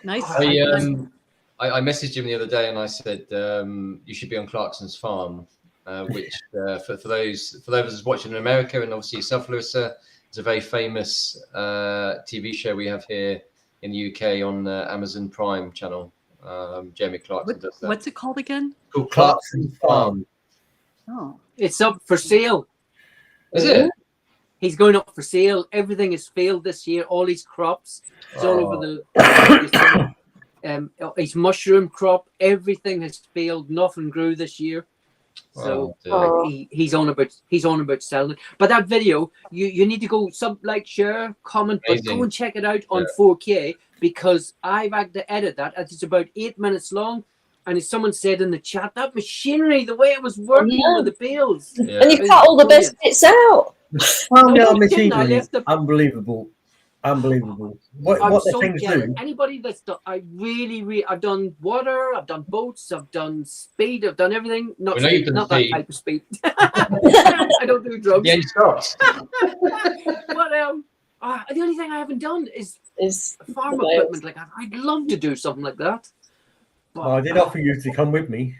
Nice. I messaged him the other day and I said you should be on Clarkson's farm, which for those watching in America and obviously yourself, Larissa, is a very famous TV show we have here in the UK on Amazon Prime channel. Jeremy Clarkson does that. What's it called again? Called Clarkson's Farm. Oh, It's up for sale. Is it? He's going up for sale. Everything has failed this year. All his crops, it's all over the. His mushroom crop, everything has failed. Nothing grew this year. So he's on about selling it. But that video, you need to go share, comment, but go and check it out on 4K because I've had to edit that. It's about 8 minutes long. And as someone said in the chat, that machinery, the way it was working with the bales. Yeah. And you cut all the best bits out. Unbelievable. Unbelievable. What the so things jealous. do. Anybody that's done, I've done water, I've done boats, I've done speed, I've done everything. Not speed, not that type of speed. I don't do drugs. Yeah, stocks. But the only thing I haven't done is farm equipment. Like I'd love to do something like that. But, I did offer you to come with me.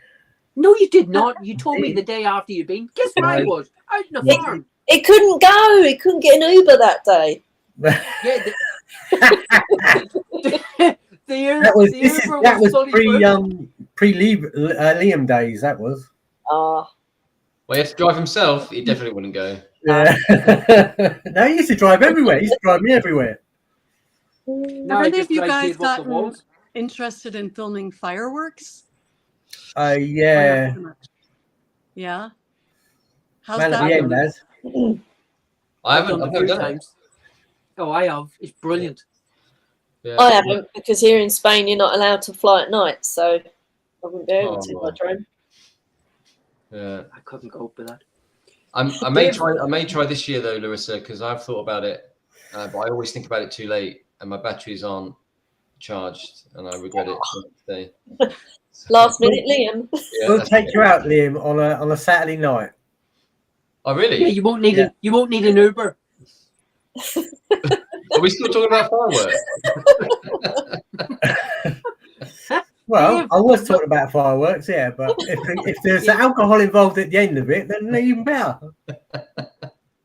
No, you did not. You told me the day after you'd been. Guess where I was? Out in the farm. It couldn't go. It couldn't get an Uber that day. Yeah, that was pre Liam days. That was. Ah. Well, he had to drive himself. He definitely wouldn't go. Yeah. No, he used to drive everywhere. He used to drive me everywhere. No, have any of you guys gotten interested in filming fireworks? Yeah. Yeah. How's Man that? at the end, lads. I haven't. I've never done it. Oh, I have. It's brilliant. Yeah. I haven't because here in Spain you're not allowed to fly at night, so I wouldn't be able to my drone. Yeah, I couldn't go up with that. I may try this year though, Larissa, because I've thought about it, but I always think about it too late, and my batteries aren't charged, and I regret it today. Last minute, Liam. Yeah, We'll take you out, Liam, on a Saturday night. Oh, really? Yeah, you won't need an Uber. Are we still talking about fireworks? Well, I was talking about fireworks, yeah, but if there's alcohol involved at the end of it, then even better.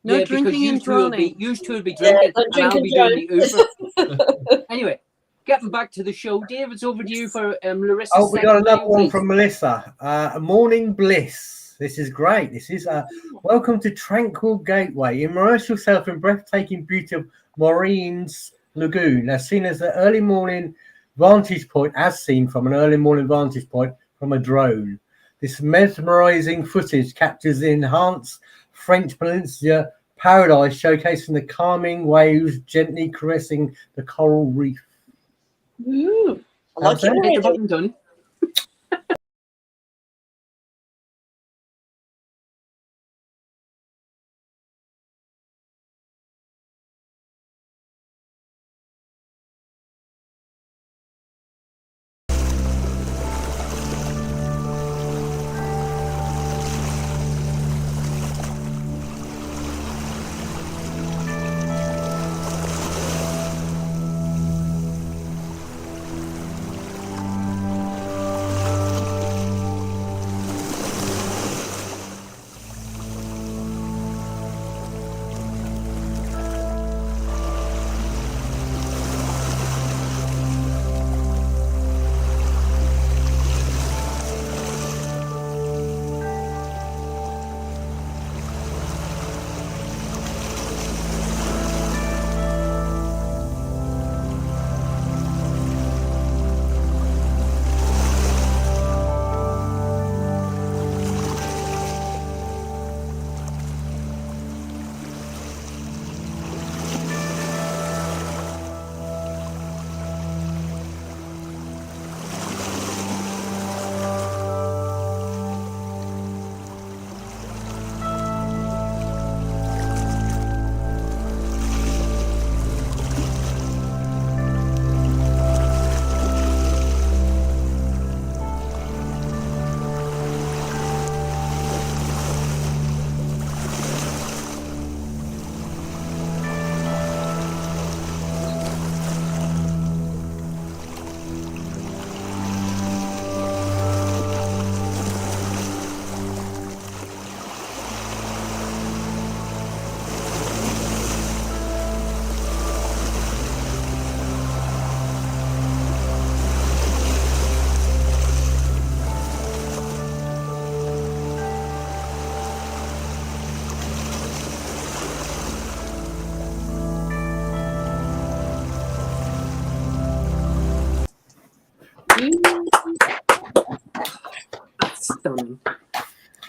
No drinking and droning. You two will be drinking, and I'll be doing the Uber. Anyway, getting back to the show, Dave, it's over to you for Larissa. Oh, we got another one from Melissa. Morning bliss. This is great. This is welcome to Tranquil Gateway. Immerse yourself in breathtaking beauty of Maureen's Lagoon, as seen as an early morning vantage point, from a drone. This mesmerizing footage captures the enhanced French Peninsula paradise, showcasing the calming waves gently caressing the coral reef. Ooh, I like it. Get the button done.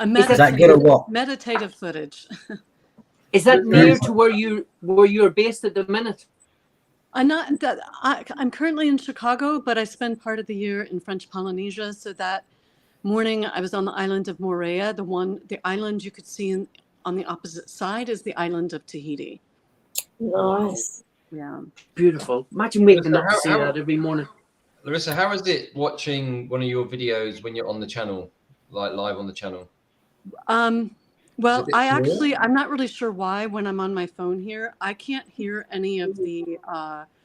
A Is that good or what? meditative footage. Is that near to where you're based at the minute? I'm currently in Chicago, but I spend part of the year in French Polynesia. So that morning I was on the island of Moorea. The island you could see on the opposite side is the island of Tahiti. Nice. Yeah. Beautiful. Imagine waking up to see that every morning. Larissa, how is it watching one of your videos when you're on the channel, like live on the channel? Well, I'm not really sure why when I'm on my phone here, I can't hear any of the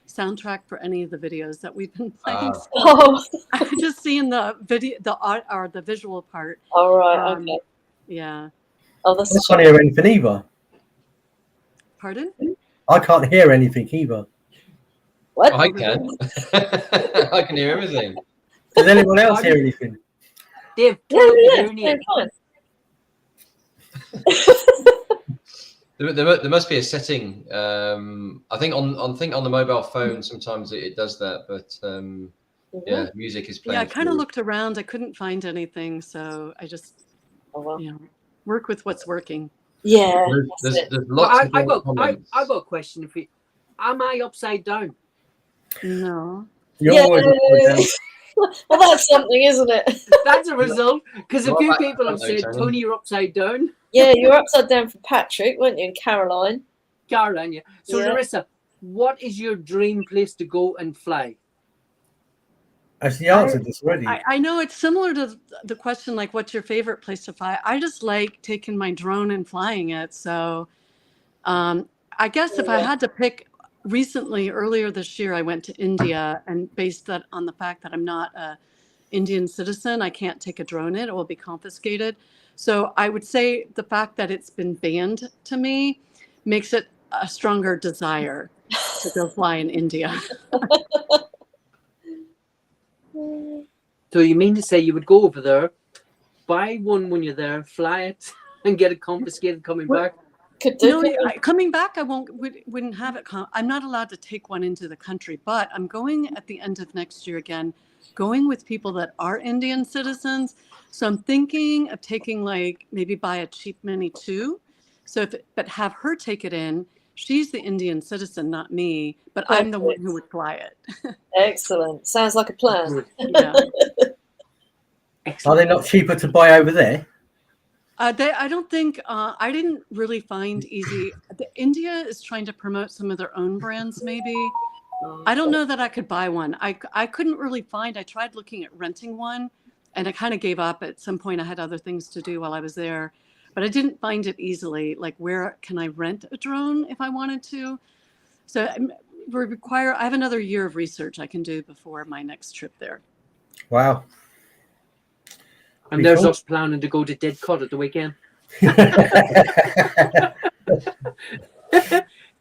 soundtrack for any of the videos that we've been playing. So Oh, I'm just seeing the video, the visual part. all right. Okay. Yeah. Oh, I that's can't hear anything either. Pardon? I can't hear anything either. what? I can. I can hear everything. Does anyone else hear anything? Dave, Yeah, turn up yeah, the hearing yeah, aid. fine. There must be a setting. I think on the mobile phone sometimes it does that, but yeah, music is playing. Yeah, I kind of through. looked around. I couldn't find anything, so I just Oh, well. work with what's working. Yeah. There's that's it. lots I of got comments. a question for you. Am I upside down? No. You're Yeah. always upside down. Well, that's something, isn't it? That's a result, because a Not few that people have something, said, Tony. Tony, you're upside down. Yeah, you were upside down for Patrick, weren't you, and Caroline? Caroline, yeah. So Yeah. Larissa, what is your dream place to go and fly? Actually, answered this already. I know it's similar to the question, like, what's your favorite place to fly? I just like taking my drone and flying it. So I guess if I had to pick, earlier this year, I went to India, and based that on the fact that I'm not a Indian citizen, I can't take a drone in, it will be confiscated. So I would say the fact that it's been banned to me makes it a stronger desire to go fly in India. So you mean to say you would go over there, buy one when you're there, fly it, and get it confiscated coming back? Could do. No, coming back, I wouldn't have it. I'm not allowed to take one into the country, but I'm going at the end of next year again, going with people that are Indian citizens. So I'm thinking of taking, like, maybe buy a cheap Mini 2. But have her take it in. She's the Indian citizen, not me, but I'm the one who would fly it. Excellent. Sounds like a plan. Yeah. Are they not cheaper to buy over there? I don't think, I didn't really find easy. India is trying to promote some of their own brands, maybe. I don't know that I could buy one. I couldn't really find, I tried looking at renting one, and I kind of gave up. At some point I had other things to do while I was there, but I didn't find it easily. Like, where can I rent a drone if I wanted to? So I have another year of research I can do before my next trip there. Wow. And there's us planning to go to Didcot at the weekend.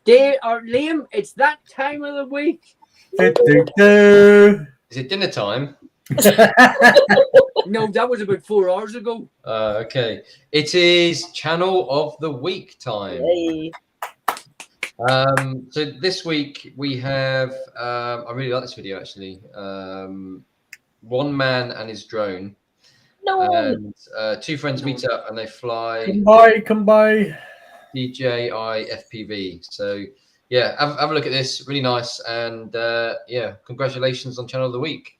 Liam, it's that time of the week. Is it dinner time? No, that was about 4 hours ago. Okay. It is Channel of the Week time. Hey. So this week we have, I really like this video actually. One man and his drone. No. And two friends meet up and they fly Come by. DJI FPV. So yeah, have a look at this. Really nice. And yeah, congratulations on Channel of the Week.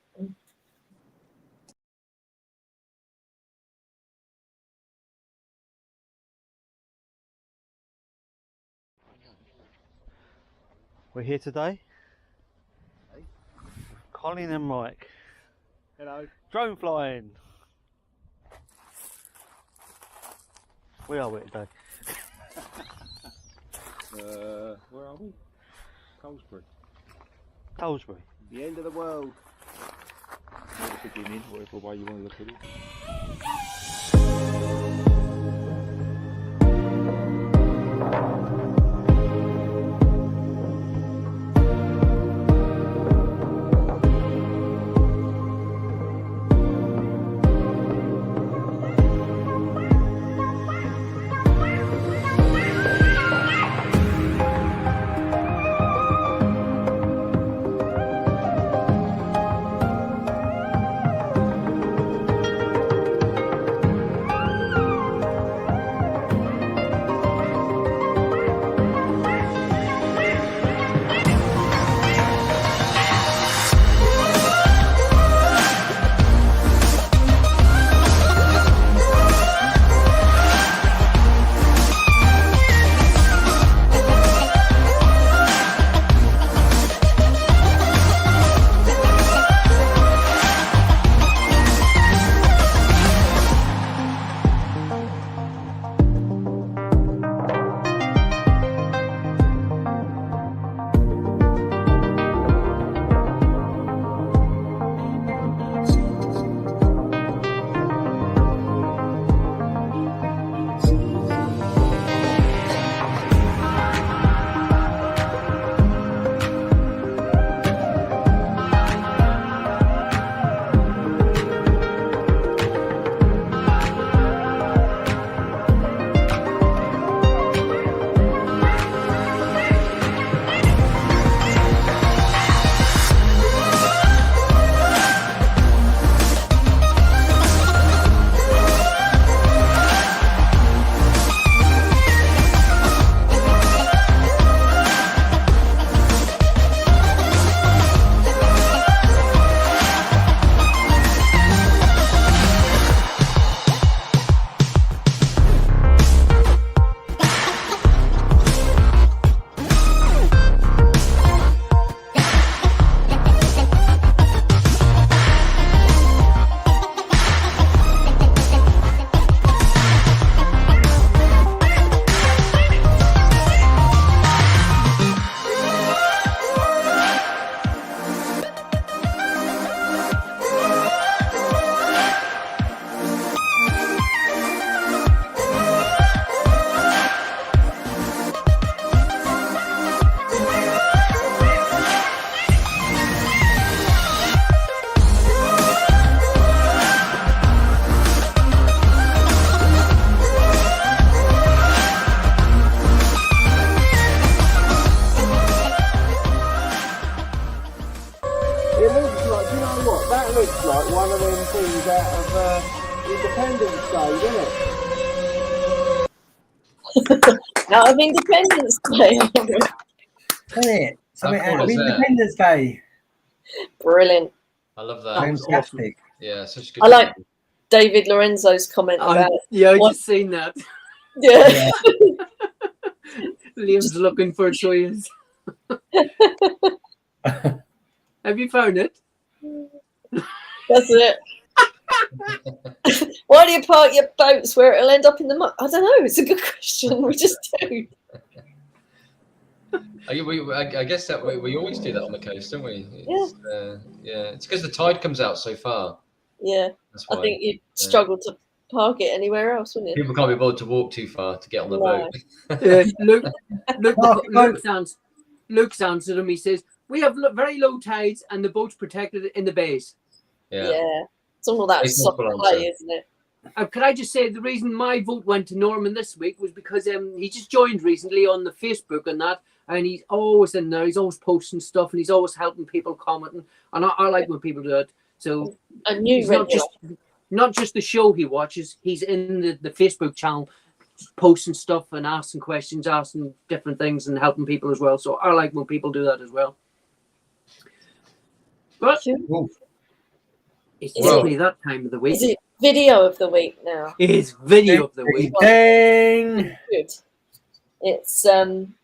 We're here today. Colin and Mike. Hello. Drone flying. Where are we today? Where are we? Colesbury. Colesbury. The end of the world. Or the beginning, whatever way you want to look at it. Independence Day, isn't it? Out of Independence Day. Isn't it? Something How cool out of is that? Independence Day. Brilliant. I love That that. was Fantastic. Yeah, such a good. I like David Lorenzo's comment about Yeah, I What- just seen that. yeah. Yeah. Liam's looking for it, so he is. Have you found it? That's it. Why do you park your boats where it'll end up in the mud? I don't know. It's a good question. We just do. I guess that we always do that on the coast, don't we? Yeah, it's because the tide comes out so far. Yeah. That's why. I think you'd struggle to park it anywhere else, wouldn't you? People can't be bothered to walk too far to get on the No. boat. Luke's answered him. He says, we have very low tides and the boat's protected in the bays. Yeah. It's all that It's soft multiple play, answer. isn't it? Could I just say the reason my vote went to Norman this week was because he just joined recently on the Facebook and that, and he's always in there. He's always posting stuff and he's always helping people, commenting, and I like when people do it. So A new he's not regular. not just the show he watches. He's in the Facebook channel, posting stuff and asking questions, asking different things, and helping people as well. So I like when people do that as well. But it's Is definitely that time of the week. Is it video of the week now? It is video of the week. Dang. Good. It's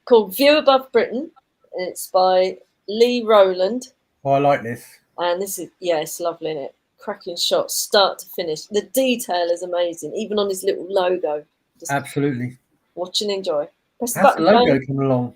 called View Above Britain. And it's by Lee Rowland. Oh, I like this. And this is, it's lovely, isn't it? Cracking shots, start to finish. The detail is amazing, even on his little logo. Just Absolutely. watch and enjoy. Press the How's the button. logo Tony. coming along?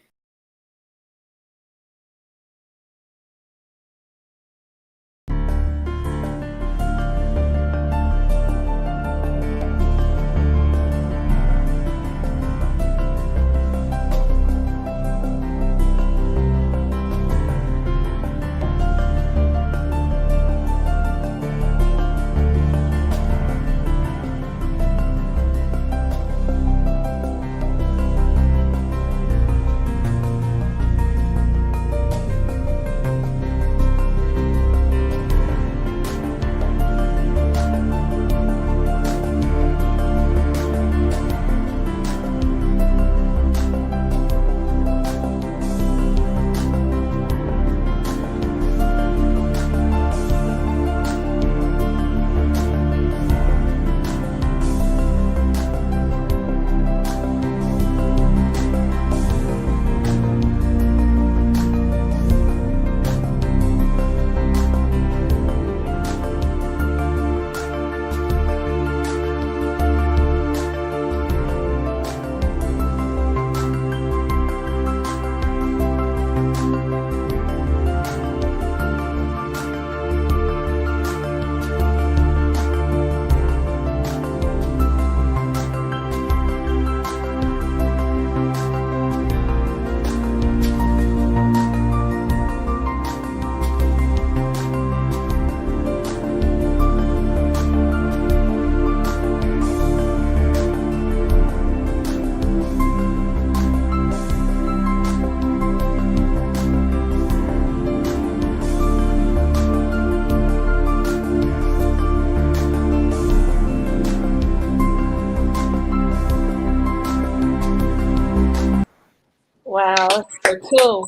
Wow, that's so cool.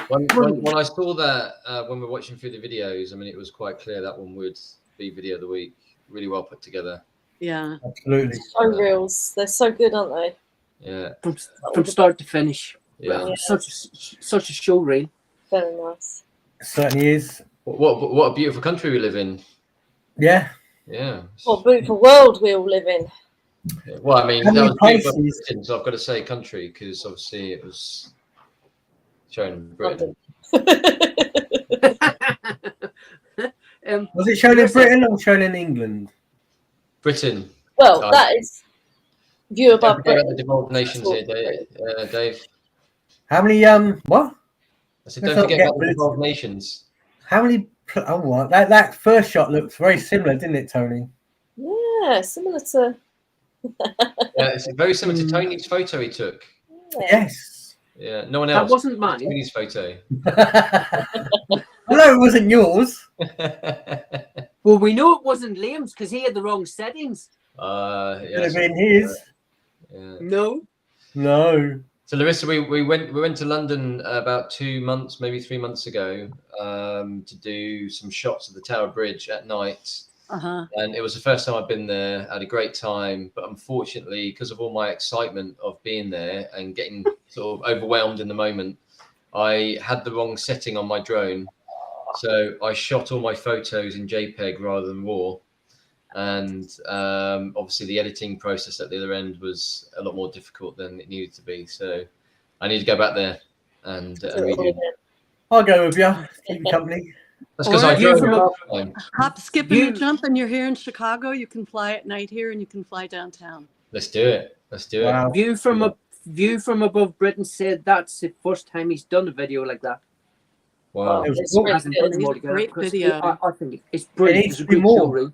When I saw that when we were watching through the videos, I mean, it was quite clear that one would be video of the week. Really well put together. Yeah. Absolutely. Show reels. They're so good, aren't they? Yeah. From start to finish. Yeah. Such a show reel. Very nice. It certainly is. What a beautiful country we live in. Yeah. Yeah. What a beautiful world we all live in. Well, I mean, How that many was beautiful places? Britain, so I've got to say country because obviously it was shown in Britain. Was it shown in Britain or shown in England? Britain. Well, that is View Above Don't forget about Britain. the devolved nations here, Dave. How many what? I said, Let's don't not forget get about the political. devolved nations. How many? Oh, what? That first shot looks very similar, didn't it, Tony? Yeah, similar to. Yeah, it's very similar to Tony's photo he took. Yes. Yeah, no one That else. wasn't mine. Tony's photo. know it wasn't yours. Well, we know it wasn't Liam's because he had the wrong settings. Could yeah, have been his. yeah. No. No. So Larissa, we went to London about 2 months, maybe 3 months ago, to do some shots of the Tower Bridge at night. And it was the first time I've been there. I had a great time, but unfortunately, because of all my excitement of being there and getting sort of overwhelmed in the moment, I had the wrong setting on my drone. So I shot all my photos in JPEG rather than RAW. And obviously the editing process at the other end was a lot more difficult than it needed to be. So I need to go back there and redo it. I'll go with you. Keep you company. That's because Or I you drove from last time. Hop, skip, and you jump, and you're here in Chicago. You can fly at night here, and you can fly downtown. Let's do it. Let's do Wow. it. View from Above Britain said that's the first time he's done a video like that. Wow. It was It's cool. really Hasn't good. put them all together, Great because video. I think it's brilliant. needs It's a to be good more. show, really.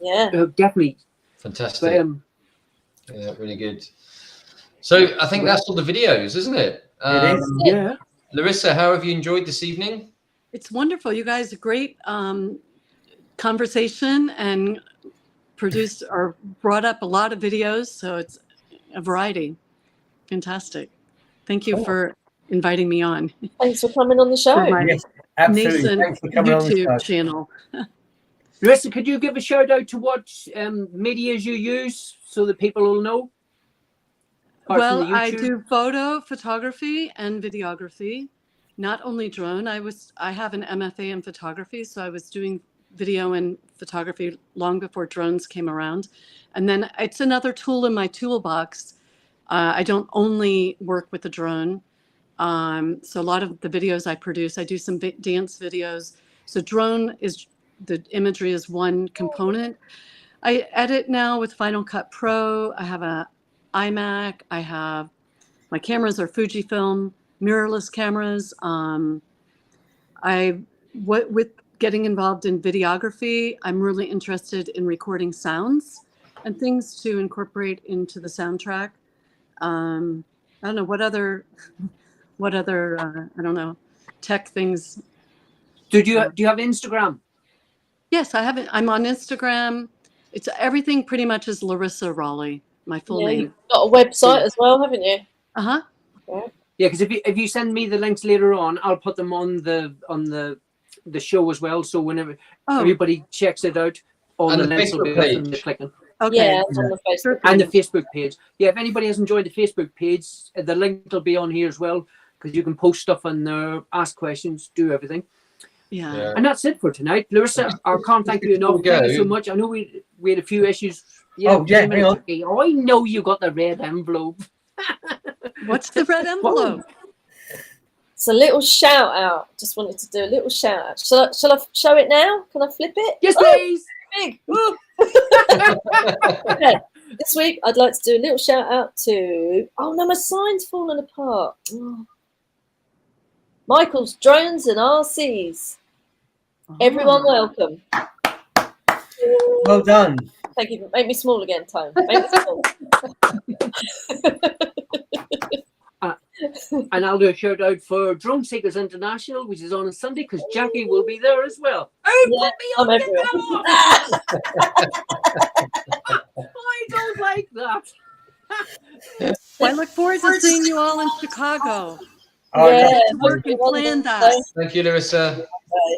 Yeah. Definitely. Fantastic. But, Yeah, really good. So I think that's all the videos, isn't it? It is. yeah. Larissa, how have you enjoyed this evening? It's wonderful. You guys are great conversation and produced or brought up a lot of videos. So it's a variety. Fantastic. Thank you for inviting me on. Thanks for coming on the show. For my Yes, absolutely. nascent Thanks for coming on the show. YouTube channel. Larissa, could you give a shout out to what medias you use so that people will know? Apart from Well, the I YouTube? do photo, photography, and videography. Not only drone. I have an MFA in photography, so I was doing video and photography long before drones came around. And then it's another tool in my toolbox. I don't only work with the drone. So a lot of the videos I produce, I do some dance videos. So drone is, the imagery is one component. I edit now with Final Cut Pro. I have a iMac. My cameras are Fujifilm mirrorless cameras. With getting involved in videography, I'm really interested in recording sounds and things to incorporate into the soundtrack. I don't know what other I don't know, tech things. Do you have Instagram? Yes, I have it. I'm on Instagram. It's everything pretty much is Larissa Raleigh, my full name. You've got a website as well, haven't you? Uh-huh. Yeah, because if you send me the links later on, I'll put them on the show as well. So whenever everybody checks it out, all And the the links will be Facebook there for them page. to click on. Okay. Yeah, it's on the Facebook. And the Facebook page. Yeah, if anybody hasn't joined the Facebook page, the link will be on here as well, because you can post stuff on there, ask questions, do everything. Yeah. Yeah. And that's it for tonight. Larissa, I can't thank you enough. Before we Thank you so go- much. I know we had a few issues. Oh, yeah, Jim and hang on. Jackie. Oh, I know you got the red envelope. What's the red envelope? It's a little shout out. Just wanted to do a little shout out. Shall I show it now? Can I flip it? Yes, Oh, please. big. Woo. Okay. This week, I'd like to do a little shout out to. Oh no, my sign's fallen apart. Oh. Michael's Drones and RCs. Everyone, welcome. Well done. Thank you. Make me small again, Tone. Make me small. And I'll do a shout out for Drone Seekers International, which is on a Sunday, because Jackie will be there as well. Oh, Yeah, put me on, I'm get everywhere. that off. I don't like that. Well, I look forward to seeing you all in Chicago. All right, Yeah, Work and plan that. Thank you, Larissa.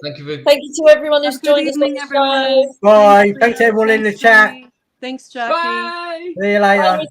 Thank you for Thank you to everyone who's Have a good joined us on evening, the everyone. show. Bye. Thanks everyone in the chat. Thanks, Jackie. Bye. See you later. Bye.